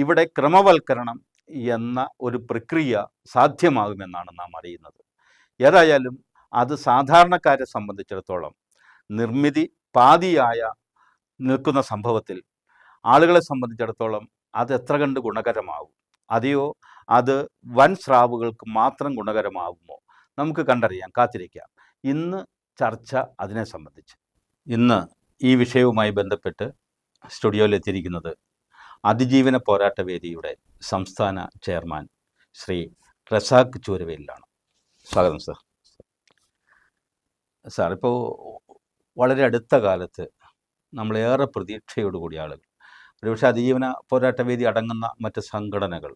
ഇവിടെ ക്രമവൽക്കരണം എന്ന ഒരു പ്രക്രിയ സാധ്യമാകുമെന്നാണ് നാം അറിയുന്നത്. ഏതായാലും അത് സാധാരണക്കാരെ സംബന്ധിച്ചിടത്തോളം നിർമ്മിതി പാതിയായ നിൽക്കുന്ന സംഭവത്തിൽ ആളുകളെ സംബന്ധിച്ചിടത്തോളം അത് എത്ര കണ്ട് ഗുണകരമാകും, അതെയോ അത് വൻ സ്രാവുകൾക്ക് മാത്രം ഗുണകരമാകുമോ, നമുക്ക് കണ്ടറിയാം, കാത്തിരിക്കാം. ഇന്ന് ചർച്ച അതിനെ സംബന്ധിച്ച്. ഇന്ന് ഈ വിഷയവുമായി ബന്ധപ്പെട്ട് സ്റ്റുഡിയോയിലെത്തിയിരിക്കുന്നത് അതിജീവന പോരാട്ട വേദിയുടെ സംസ്ഥാന ചെയർമാൻ ശ്രീ റസാഖ് ചൂരവേലിലാണ്. സ്വാഗതം സാർ. സാർ, ഇപ്പോൾ വളരെ അടുത്ത കാലത്ത് നമ്മളേറെ പ്രതീക്ഷയോടുകൂടി ആളുകൾ, ഒരുപക്ഷെ അതിജീവന പോരാട്ട വേദി അടങ്ങുന്ന മറ്റ് സംഘടനകൾ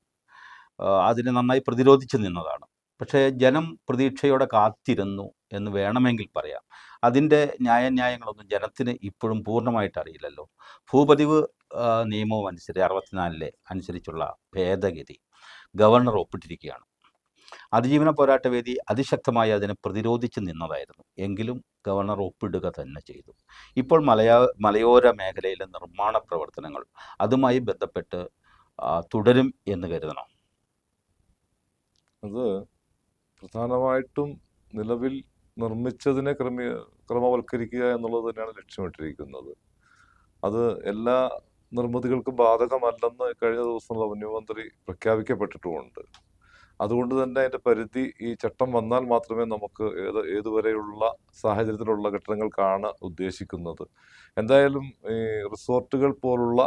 അതിനെ നന്നായി പ്രതിരോധിച്ച് നിന്നതാണ്. പക്ഷേ ജനം പ്രതീക്ഷയോടെ കാത്തിരുന്നു എന്ന് വേണമെങ്കിൽ പറയാം. അതിൻ്റെ ന്യായങ്ങളൊന്നും ജനത്തിന് ഇപ്പോഴും പൂർണ്ണമായിട്ട് അറിയില്ലല്ലോ. ഭൂപതിവ് നിയമവും അനുസരിച്ച് 64 അനുസരിച്ചുള്ള ഭേദഗതി ഗവർണർ ഒപ്പിട്ടിരിക്കുകയാണ്. അതിജീവന പോരാട്ട വേദി അതിശക്തമായി അതിനെ പ്രതിരോധിച്ച് നിന്നതായിരുന്നു. എങ്കിലും ഗവർണർ ഒപ്പിടുക തന്നെ ചെയ്തു. ഇപ്പോൾ മലയോര മേഖലയിലെ നിർമ്മാണ പ്രവർത്തനങ്ങൾ അതുമായി ബന്ധപ്പെട്ട് തുടരും എന്ന് കരുതണം. അത് പ്രധാനമായിട്ടും നിലവിൽ നിർമ്മിച്ചതിനെ ക്രമവൽക്കരിക്കുക എന്നുള്ളത് തന്നെയാണ് ലക്ഷ്യമിട്ടിരിക്കുന്നത്. അത് എല്ലാ നിർമ്മിതികൾക്കും ബാധകമല്ലെന്ന് കഴിഞ്ഞ ദിവസം റവന്യൂ മന്ത്രി പ്രഖ്യാപിക്കപ്പെട്ടിട്ടുമുണ്ട്. അതുകൊണ്ട് തന്നെ അതിൻ്റെ പരിധി ഈ ചട്ടം വന്നാൽ മാത്രമേ നമുക്ക് ഏതുവരെയുള്ള സാഹചര്യത്തിലുള്ള കെട്ടിടങ്ങൾക്കാണ് ഉദ്ദേശിക്കുന്നത്. എന്തായാലും ഈ റിസോർട്ടുകൾ പോലുള്ള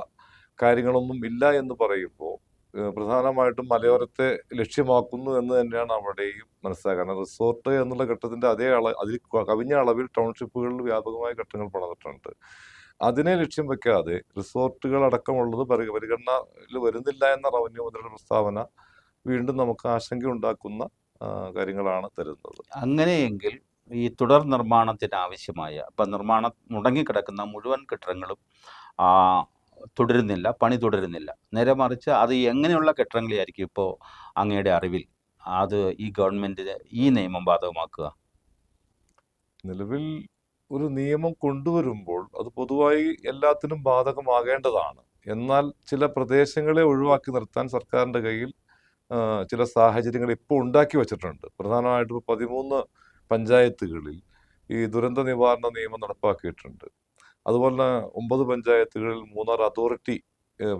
കാര്യങ്ങളൊന്നും ഇല്ല എന്ന് പറയുമ്പോൾ പ്രധാനമായിട്ടും മലയോരത്തെ ലക്ഷ്യമാക്കുന്നു എന്ന് തന്നെയാണ് അവിടെയും മനസ്സിലാക്കുന്നത്. റിസോർട്ട് എന്നുള്ള ഘട്ടത്തിന്റെ അതിൽ കവിഞ്ഞ അളവിൽ ടൗൺഷിപ്പുകളിൽ വ്യാപകമായ ഘട്ടങ്ങൾ പണിതിട്ടുണ്ട്. അതിനെ ലക്ഷ്യം വെക്കാതെ റിസോർട്ടുകൾ അടക്കമുള്ളത് പരിഗണനയിൽ വരുന്നില്ല എന്ന റവന്യൂ മന്ത്രിയുടെ പ്രസ്താവന വീണ്ടും നമുക്ക് ആശങ്ക ഉണ്ടാക്കുന്ന കാര്യങ്ങളാണ് തരുന്നത്. അങ്ങനെയെങ്കിൽ ഈ തുടർ നിർമ്മാണത്തിന് ആവശ്യമായ നിർമ്മാണം മുടങ്ങിക്കിടക്കുന്ന മുഴുവൻ കെട്ടിടങ്ങളും തുടരുന്നില്ല, പണി തുടരുന്നില്ല. നേരെ മറിച്ച് അത് എങ്ങനെയുള്ള കെട്ടിടങ്ങളായിരിക്കും ഇപ്പോൾ അങ്ങയുടെ അറിവിൽ അത് ഈ ഗവൺമെൻറ് ഈ നിയമം ബാധകമാക്കുക? നിലവിൽ ഒരു നിയമം കൊണ്ടുവരുമ്പോൾ അത് പൊതുവായി എല്ലാത്തിനും ബാധകമാകേണ്ടതാണ്. എന്നാൽ ചില പ്രദേശങ്ങളെ ഒഴിവാക്കി നിർത്താൻ സർക്കാരിൻ്റെ കയ്യിൽ ചില സാഹചര്യങ്ങൾ ഇപ്പോൾ ഉണ്ടാക്കി വച്ചിട്ടുണ്ട്. പ്രധാനമായിട്ടും 13 പഞ്ചായത്തുകളിൽ ഈ ദുരന്ത നിവാരണ നിയമം നടപ്പാക്കിയിട്ടുണ്ട്. അതുപോലെ 9 പഞ്ചായത്തുകളിൽ മൂന്നാർ അതോറിറ്റി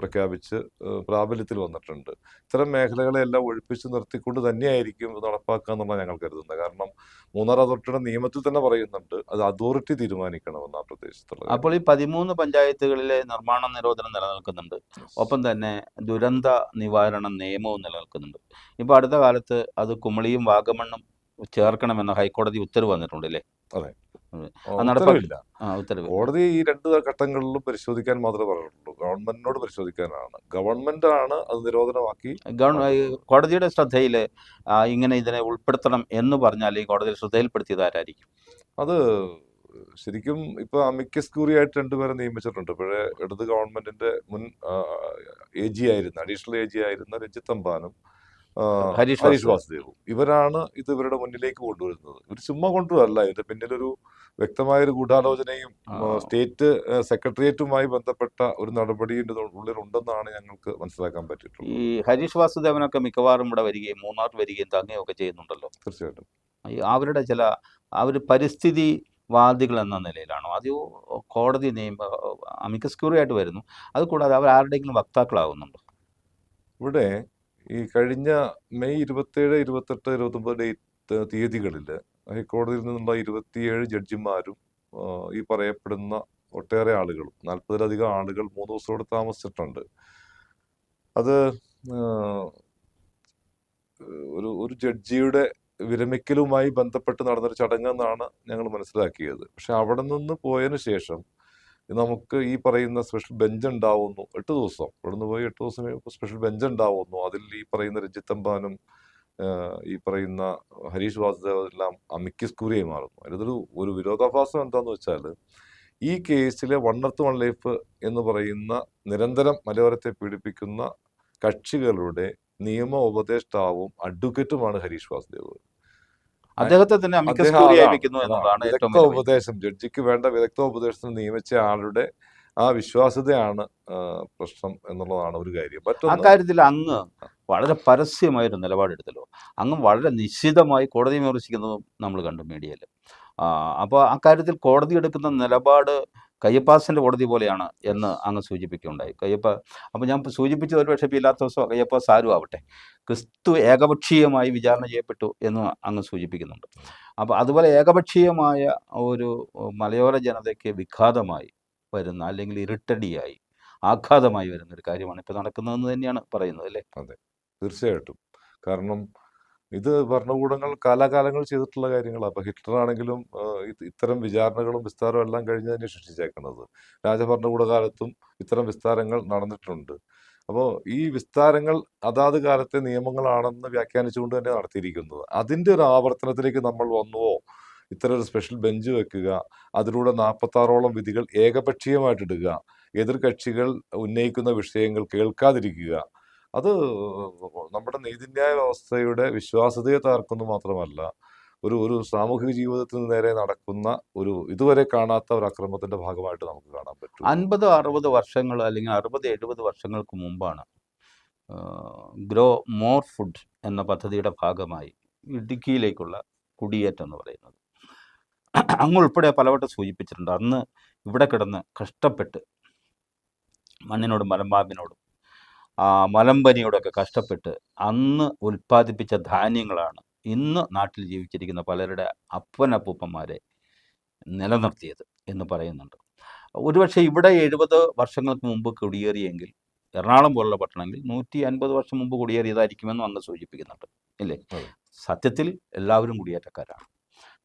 പ്രഖ്യാപിച്ച് പ്രാബല്യത്തിൽ വന്നിട്ടുണ്ട്. ഇത്തരം മേഖലകളെല്ലാം ഒഴിപ്പിച്ച് നിർത്തിക്കൊണ്ട് തന്നെയായിരിക്കും ഇത് നടപ്പാക്കുക എന്നാണ് ഞങ്ങൾ കരുതുന്നത്. കാരണം മൂന്നാർ അതോറിറ്റിയുടെ നിയമത്തിൽ തന്നെ പറയുന്നുണ്ട് അത് അതോറിറ്റി തീരുമാനിക്കണമെന്ന് ആ പ്രദേശത്തുള്ളത്. അപ്പോൾ ഈ 13 പഞ്ചായത്തുകളിലെ നിർമ്മാണ നിരോധനം നിലനിൽക്കുന്നുണ്ട്, ഒപ്പം തന്നെ ദുരന്ത നിവാരണ നിയമവും നിലനിൽക്കുന്നുണ്ട്. ഇപ്പോൾ അടുത്ത കാലത്ത് അത് കുമളിയും വാഗമണ്ണും ചേർക്കണമെന്ന ഹൈക്കോടതി ഉത്തരവ് വന്നിട്ടുണ്ട് അല്ലേ? അതെ, ഉത്തരവ് കോടതി ഈ 2 ഘട്ടങ്ങളിലും പരിശോധിക്കാൻ മാത്രമേ പറഞ്ഞിട്ടുള്ളൂ. ഗവൺമെന്റിനോട് പരിശോധിക്കാനാണ്. ഗവൺമെന്റ് ആണ് അത് നിരോധനമാക്കി. കോടതിയുടെ ശ്രദ്ധയിൽ ഇങ്ങനെ ഇതിനെ ഉൾപ്പെടുത്തണം എന്ന് പറഞ്ഞാൽ ഈ കോടതിയിൽ ശ്രദ്ധയിൽപ്പെടുത്തിയത് ആരായിരിക്കും? അത് ശരിക്കും ഇപ്പൊ അമിക്കസ് ക്യൂറി ആയിട്ട് 2 പേരെ നിയമിച്ചിട്ടുണ്ട്. ഇപ്പോഴേ ഇടത് ഗവൺമെന്റിന്റെ മുൻ AG ആയിരുന്ന അഡീഷണൽ AG ആയിരുന്ന രഞ്ജിത്ത് അംബാനും ഹരീഷ് വാസുദേവും ഇവരാണ് ഇത് ഇവരുടെ മുന്നിലേക്ക് കൊണ്ടുവരുന്നത്. ഇവർ ചുമ്മാ കൊണ്ടുവരല്ല, ഇതിന്റെ പിന്നിലൊരു വ്യക്തമായൊരു ഗൂഢാലോചനയും സ്റ്റേറ്റ് സെക്രട്ടേറിയറ്റുമായി ബന്ധപ്പെട്ട ഒരു നടപടിയുടെ ഉള്ളിലുണ്ടെന്നാണ് ഞങ്ങൾക്ക് മനസ്സിലാക്കാൻ പറ്റിയിട്ടുള്ളത്. ഈ ഹരീഷ് വാസുദേവനൊക്കെ മിക്കവാറും ഇവിടെ വരികയും മൂന്നാർ വരികയും തങ്ങുകയൊക്കെ ചെയ്യുന്നുണ്ടല്ലോ. തീർച്ചയായിട്ടും അവരുടെ അവർ പരിസ്ഥിതി വാദികൾ എന്ന നിലയിലാണോ, അതോ കോടതി അമിക്കസ് ക്യൂറി ആയിട്ട് വരുന്നു? അതുകൂടാതെ അവർ ആരുടെയെങ്കിലും വക്താക്കളാകുന്നുണ്ടോ? ഇവിടെ ഈ കഴിഞ്ഞ മെയ് 27, 28, 29 തീയതികളിൽ ഹൈക്കോടതിയിൽ നിന്നുള്ള 27 ജഡ്ജിമാരും ഈ പറയപ്പെടുന്ന ഒട്ടേറെ ആളുകളും 40-ലധികം ആളുകൾ 3 ദിവസത്തോടെ താമസിച്ചിട്ടുണ്ട്. അത് ഒരു ജഡ്ജിയുടെ വിരമിക്കലുമായി ബന്ധപ്പെട്ട് നടന്നൊരു ചടങ്ങെന്നാണ് ഞങ്ങൾ മനസ്സിലാക്കിയത്. പക്ഷെ അവിടെ നിന്ന് പോയതിനു ശേഷം നമുക്ക് ഈ പറയുന്ന സ്പെഷ്യൽ ബെഞ്ച് ഉണ്ടാവുന്നു. 8 ദിവസം ഇവിടുന്ന് പോയി 8 ദിവസം സ്പെഷ്യൽ ബെഞ്ച് ഉണ്ടാവുന്നു. അതിൽ ഈ പറയുന്ന രഞ്ജിത്ത് അംബാനും ഈ പറയുന്ന ഹരീഷ് വാസുദേവ് എല്ലാം അമിക്കസ് ക്യൂറിയായി മാറുന്നു. ഒരു വിരോധാഭാസം എന്താന്ന് വെച്ചാൽ ഈ കേസിലെ 1 Earth 1 Life എന്ന് പറയുന്ന നിരന്തരം മലയോരത്തെ പീഡിപ്പിക്കുന്ന കക്ഷികളുടെ നിയമ ഉപദേഷ്ടാവും അഡ്വക്കേറ്റുമാണ് ഹരീഷ് വാസുദേവ്. അദ്ദേഹത്തെ തന്നെ അമിക്കസ് ക്യൂറിയായി വെക്കുന്നു എന്നതാണ് വിദഗ്ധ ഉപദേശം, ജഡ്ജിക്ക് വേണ്ട വിദഗ്ധ ഉപദേശത്തിന് നിയമിച്ച ആളുടെ ആ വിശ്വാസ്യതയാണ് പ്രശ്നം എന്നുള്ളതാണ് ഒരു കാര്യം. ആ മറ്റൊന്ന്, കാര്യത്തിൽ അങ്ങ് വളരെ പരസ്യമായൊരു നിലപാടെടുത്തല്ലോ. അങ്ങ് വളരെ നിശ്ചിതമായി കോടതി വിമർശിക്കുന്നതും നമ്മൾ കണ്ടു മീഡിയയിൽ. അപ്പോൾ ആ കാര്യത്തിൽ കോടതി എടുക്കുന്ന നിലപാട് കയ്യപ്പാസിൻ്റെ കോടതി പോലെയാണ് എന്ന് അങ്ങ് സൂചിപ്പിക്കുകയുണ്ടായി. അപ്പോൾ ഞാൻ സൂചിപ്പിച്ചത് ഒരു പക്ഷേ പീലാത്തോസോ കയ്യപ്പാസ് ആരും ആവട്ടെ, ക്രിസ്തു ഏകപക്ഷീയമായി വിചാരണ ചെയ്യപ്പെട്ടു എന്ന് അങ്ങ് സൂചിപ്പിക്കുന്നുണ്ട്. അപ്പോൾ അതുപോലെ ഏകപക്ഷീയമായ ഒരു മലയോര ജനതയ്ക്ക് വിഘാതമായി വരുന്ന, അല്ലെങ്കിൽ ഇരുട്ടടിയായി ആഘാതമായി വരുന്ന ഒരു കാര്യമാണ് ഇപ്പോൾ നടക്കുന്നതെന്ന് തന്നെയാണ് പറയുന്നത്, അല്ലേ? അതെ, തീർച്ചയായിട്ടും. കാരണം ഇത് ഭരണകൂടങ്ങൾ കാലാകാലങ്ങൾ ചെയ്തിട്ടുള്ള കാര്യങ്ങളാണ്. അപ്പോൾ ഹിറ്റ്ലർ ആണെങ്കിലും ഇത്തരം വിചാരണകളും വിസ്താരവും എല്ലാം കഴിഞ്ഞ് തന്നെ ശിക്ഷിച്ചേക്കുന്നത്. രാജഭരണകൂട കാലത്തും ഇത്തരം വിസ്താരങ്ങൾ നടന്നിട്ടുണ്ട്. അപ്പോൾ ഈ വിസ്താരങ്ങൾ അതാത് കാലത്തെ നിയമങ്ങളാണെന്ന് വ്യാഖ്യാനിച്ചുകൊണ്ട് തന്നെ നടത്തിയിരിക്കുന്നത്. അതിൻ്റെ ഒരു ആവർത്തനത്തിലേക്ക് നമ്മൾ വന്നുവോ? ഇത്തരം ഒരു സ്പെഷ്യൽ ബെഞ്ച് വെക്കുക, അതിലൂടെ 46ഓളം വിധികൾ ഏകപക്ഷീയമായിട്ടിടുക, എതിർ കക്ഷികൾ ഉന്നയിക്കുന്ന വിഷയങ്ങൾ കേൾക്കാതിരിക്കുക, അത് നമ്മുടെ നീതിന്യായ വ്യവസ്ഥയുടെ വിശ്വാസ്യതയെ തകർക്കുന്നു മാത്രമല്ല, ഒരു സാമൂഹിക ജീവിതത്തിന് നേരെ നടക്കുന്ന ഒരു ഇതുവരെ കാണാത്ത ഒരു അക്രമത്തിന്റെ ഭാഗമായിട്ട് നമുക്ക് കാണാൻ പറ്റും. 50-60 വർഷങ്ങൾ, അല്ലെങ്കിൽ 60-70 വർഷങ്ങൾക്ക് മുമ്പാണ് ഗ്രോ മോർ ഫുഡ് എന്ന പദ്ധതിയുടെ ഭാഗമായി ഇടുക്കിയിലേക്കുള്ള കുടിയേറ്റം എന്ന് പറയുന്നത്. അങ്ങ് ഉൾപ്പെടെ പലവട്ടം സൂചിപ്പിച്ചിട്ടുണ്ട്. അന്ന് ഇവിടെ കിടന്ന് കഷ്ടപ്പെട്ട് മണ്ണിനോടും മലമ്പാമ്പിനോടും മലമ്പനിയോടൊക്കെ കഷ്ടപ്പെട്ട് അന്ന് ഉൽപ്പാദിപ്പിച്ച ധാന്യങ്ങളാണ് ഇന്ന് നാട്ടിൽ ജീവിച്ചിരിക്കുന്ന പലരുടെ അപ്പനപ്പൂപ്പന്മാരെ നിലനിർത്തിയത് എന്ന് പറയുന്നുണ്ട്. ഒരുപക്ഷെ ഇവിടെ 70 വർഷങ്ങൾക്ക് മുമ്പ് കുടിയേറിയെങ്കിൽ, എറണാകുളം പോലുള്ള പട്ടണങ്ങളിൽ 150 വർഷം മുമ്പ് കുടിയേറിയതായിരിക്കുമെന്നും അങ്ങ് സൂചിപ്പിക്കുന്നുണ്ട്, ഇല്ലേ? സത്യത്തിൽ എല്ലാവരും കുടിയേറ്റക്കാരാണ്.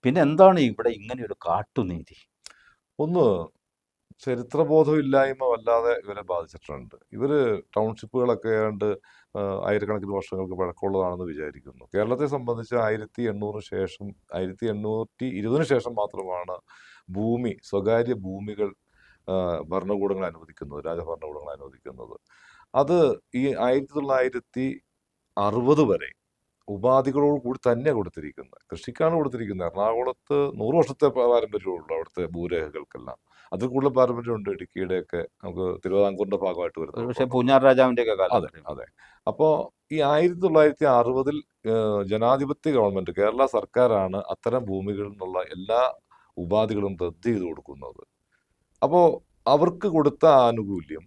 പിന്നെ എന്താണ് ഇവിടെ ഇങ്ങനെ ഒരു കാട്ടുനീതി? ഒന്ന്, ചരിത്രബോധമില്ലായ്മ വല്ലാതെ ഇവരെ ബാധിച്ചിട്ടുണ്ട്. ഇവര് ടൗൺഷിപ്പുകളൊക്കെ ഏതാണ്ട് ആയിരക്കണക്കിന് വർഷങ്ങൾക്ക് പഴക്കമുള്ളതാണെന്ന് വിചാരിക്കുന്നു. കേരളത്തെ സംബന്ധിച്ച് 1800 ശേഷം 1820 ശേഷം മാത്രമാണ് ഭൂമി, സ്വകാര്യ ഭൂമികൾ ഭരണകൂടങ്ങൾ അനുവദിക്കുന്നത്, രാജഭരണകൂടങ്ങൾ അനുവദിക്കുന്നത്. അത് ഈ 1960 വരെ ഉപാധികളോട് കൂടി തന്നെ കൊടുത്തിരിക്കുന്നത്. കൃഷിക്കാണ് കൊടുത്തിരിക്കുന്നത്. എറണാകുളത്ത് 100 വർഷത്തെ പാരമ്പര്യമുള്ളൂ അവിടുത്തെ ഭൂരേഖകൾക്കെല്ലാം. അതിൽ കൂടുതൽ പാരമ്പര്യമുണ്ട് ഇടുക്കിയുടെയൊക്കെ, നമുക്ക് തിരുവിതാംകൂറിന്റെ ഭാഗമായിട്ട് വരുന്നത്. പക്ഷേ പൂഞ്ഞാർ രാജാവിൻ്റെയൊക്കെ കാലം. അതെ അതെ. അപ്പോൾ ഈ 1960 ജനാധിപത്യ ഗവൺമെന്റ്, കേരള സർക്കാരാണ് അത്തരം ഭൂമികളിൽ നിന്നുള്ള എല്ലാ ഉപാധികളും റദ്ദ് ചെയ്ത് കൊടുക്കുന്നത്. അപ്പോൾ അവർക്ക് കൊടുത്ത ആനുകൂല്യം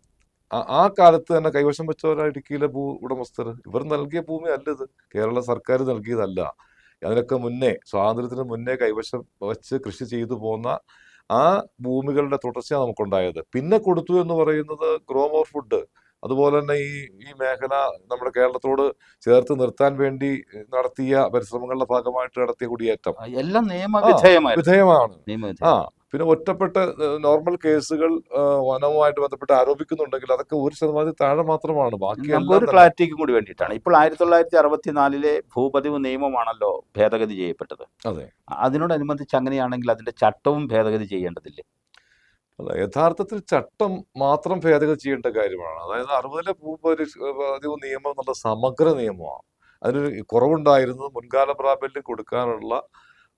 ആ കാലത്ത് തന്നെ കൈവശം വെച്ചവരാണ് ഇടുക്കിയിലെ ഭൂ ഉടമസ്ഥർ. ഇവർ നൽകിയ ഭൂമി അല്ല ഇത്, കേരള സർക്കാർ നൽകിയതല്ല. അതിനൊക്കെ മുന്നേ, സ്വാതന്ത്ര്യത്തിന് മുന്നേ കൈവശം വെച്ച് കൃഷി ചെയ്തു പോന്ന ആ ഭൂമികളുടെ തുടർച്ചയാണ് നമുക്കുണ്ടായത്. പിന്നെ കൊടുത്തു എന്ന് പറയുന്നത് ഗ്രോ മോർ ഫുഡ്, അതുപോലെ തന്നെ ഈ മേഖല നമ്മുടെ കേരളത്തോട് ചേർത്ത് നിർത്താൻ വേണ്ടി നടത്തിയ പരിശ്രമങ്ങളുടെ ഭാഗമായിട്ട് നടത്തിയ കുടിയേറ്റം എല്ലാം വിധേയമാണ്. പിന്നെ ഒറ്റപ്പെട്ട നോർമൽ കേസുകൾ വനവുമായിട്ട് ബന്ധപ്പെട്ട് ആരോപിക്കുന്നുണ്ടെങ്കിൽ അതൊക്കെ 1% താഴെ മാത്രമാണ്. ബാക്കി ഒരു ക്ലാരിറ്റിക്ക് കൂടി വേണ്ടിയിട്ടാണ്, ഇപ്പോൾ 1964 ഭൂപതിവ് നിയമമാണല്ലോ ഭേദഗതി ചെയ്യപ്പെട്ടത്. അതെ, അതിനോടനുബന്ധിച്ച് അങ്ങനെയാണെങ്കിൽ അതിന്റെ ചട്ടവും ഭേദഗതി ചെയ്യേണ്ടതില്ലേ? അല്ല, യഥാർത്ഥത്തിൽ ചട്ടം മാത്രം ഭേദഗതി ചെയ്യേണ്ട കാര്യമാണ്. അതായത് 60 ഭൂപതിവ് നിയമം എന്നുള്ള സമഗ്ര നിയമമാണ്. അതിനൊരു കുറവുണ്ടായിരുന്നത് മുൻകാല പ്രാബല്യം കൊടുക്കാനുള്ള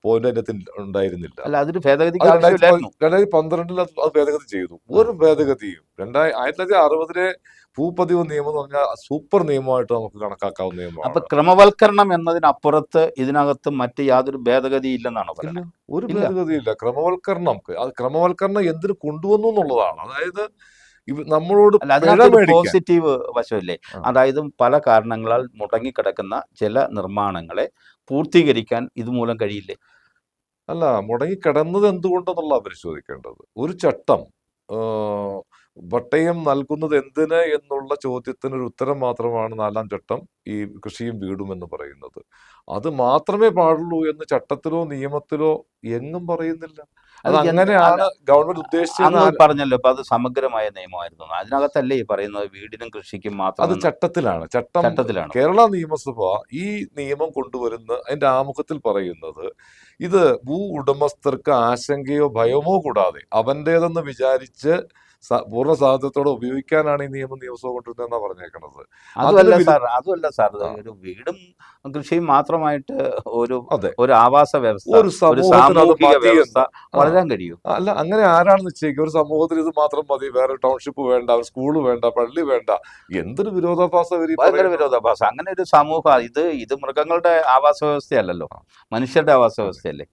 പോയിന്റ് അതിനകത്ത് ഉണ്ടായിരുന്നില്ല. അല്ല, അതൊരു ഭേദഗതി 2012 അത് ഭേദഗതി ചെയ്തു. ഒരു ഭേദഗതിയും 1960 ഭൂപതിവ് നിയമം എന്ന് പറഞ്ഞാൽ സൂപ്പർ നിയമമായിട്ട് നമുക്ക് കണക്കാക്കാവുന്ന നിയമമാണ്. അപ്പൊ ക്രമവൽക്കരണം എന്നതിനപ്പുറത്ത് ഇതിനകത്ത് മറ്റ് യാതൊരു ഭേദഗതി ഇല്ലെന്നാണ് പറയുന്നത്? ഒരു ഭേദഗതിയില്ല. ക്രമവൽക്കരണം എന്തിനു കൊണ്ടുവന്നു എന്നുള്ളതാണ്. അതായത് നമ്മളോട് പോസിറ്റീവ് വശമില്ലേ? അതായത് പല കാരണങ്ങളാൽ മുടങ്ങിക്കിടക്കുന്ന ചില നിർമ്മാണങ്ങളെ പൂർത്തീകരിക്കാൻ ഇതുമൂലം കഴിയില്ലേ? അല്ല, മുടങ്ങിക്കിടന്നത് എന്തുകൊണ്ടെന്നുള്ള പരിശോധിക്കേണ്ടത്. ഒരു ചട്ടം പട്ടയം നൽകുന്നത് എന്തിന് എന്നുള്ള ചോദ്യത്തിനൊരു ഉത്തരം മാത്രമാണ് 4-ാം ചട്ടം, ഈ കൃഷിയും വീടും എന്ന് പറയുന്നത്. അത് മാത്രമേ പാടുള്ളൂ എന്ന് ചട്ടത്തിലോ നിയമത്തിലോ എങ്ങും പറയുന്നില്ല. അത് അങ്ങനെയാണ് ഗവൺമെന്റ് ഉദ്ദേശിച്ചത്. പറഞ്ഞല്ലോ, ഇപ്പൊ അത് സമഗ്രമായ നിയമമായിരുന്നു. അതിനകത്തല്ലേ ഈ പറയുന്നത് വീടിനും കൃഷിക്കും മാത്രം? അത് ചട്ടത്തിലാണ്. കേരള നിയമസഭ ഈ നിയമം കൊണ്ടുവരുന്ന അതിന്റെ ആമുഖത്തിൽ പറയുന്നത്, ഇത് ഭൂ ഉടമസ്ഥർക്ക് ആശങ്കയോ ഭയമോ കൂടാതെ അവൻ്റേതെന്ന് വിചാരിച്ച് പൂർണ്ണ സ്വാതന്ത്ര്യത്തോടെ ഉപയോഗിക്കാനാണ് ഈ നിയമസഭ കൊണ്ടുവരുന്നതെന്നാ പറഞ്ഞേക്കണത്. അതുമല്ല അതിന് സാർ, അതുമല്ല സാർ, ആ, ഒരു വീടും കൃഷിയും മാത്രമായിട്ട് ഒരു അതെ, ഒരു ആവാസ വ്യവസ്ഥ, ഒരു ഒരു സമൂഹത്തിന് അത് സാമൂഹിക മതി വ്യവസ്ഥ എന്ന്. ആ, വളരാൻ കഴിയൂ? അല്ല, അങ്ങനെ ആരാണ് നിശ്ചയിക്കുക? ഒരു സമൂഹത്തിന് ഇത് മാത്രം മതി, വേറെ ടൗൺഷിപ്പ് വേണ്ട, ഒരു സ്കൂള് വേണ്ട, പള്ളി വേണ്ട? എന്തൊരു വിരോധാഭാസം ഇവർ ഈ ഭയങ്കര പറയുന്നത്? വിരോധാഭാസം. അങ്ങനെ ഒരു സമൂഹം, ഇത് മൃഗങ്ങളുടെ ആവാസ വ്യവസ്ഥയല്ലല്ലോ, മനുഷ്യരുടെ ആവാസ അതെ, വ്യവസ്ഥയല്ലേ.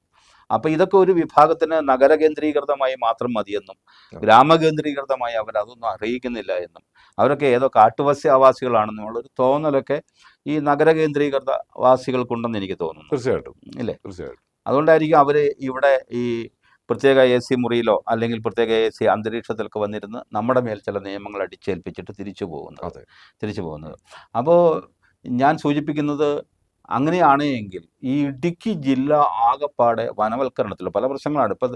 അപ്പൊ ഇതൊക്കെ ഒരു വിഭാഗത്തിന് നഗര കേന്ദ്രീകൃതമായി മാത്രം മതിയെന്നും അതെ, ഗ്രാമകേന്ദ്രീകൃതമായി അവരതൊന്നും അറിയിക്കുന്നില്ല എന്നും അവരൊക്കെ ഏതോ കാട്ടുവാസികളാണെന്നും ഉള്ളൊരു തോന്നലൊക്കെ ഈ നഗര കേന്ദ്രീകൃത വാസികൾക്കുണ്ടെന്ന് എനിക്ക് തോന്നുന്നു. തീർച്ചയായിട്ടും, ഇല്ലേ? തീർച്ചയായിട്ടും. അതുകൊണ്ടായിരിക്കും അവർ ഇവിടെ ഈ പ്രത്യേക AC മുറിയിലോ അല്ലെങ്കിൽ പ്രത്യേക AC അന്തരീക്ഷത്തിലൊക്കെ വന്നിരുന്ന് നമ്മുടെ മേൽ ചില നിയമങ്ങൾ അടിച്ചേൽപ്പിച്ചിട്ട് തിരിച്ചു അതെ, പോകുന്നത്. അപ്പോൾ ഞാൻ സൂചിപ്പിക്കുന്നത്, അങ്ങനെയാണ് എങ്കിൽ ഈ ഇടുക്കി ജില്ല ആകപ്പാടെ വനവൽക്കരണത്തിൽ പല പ്രശ്നങ്ങളാണ്. ഇപ്പം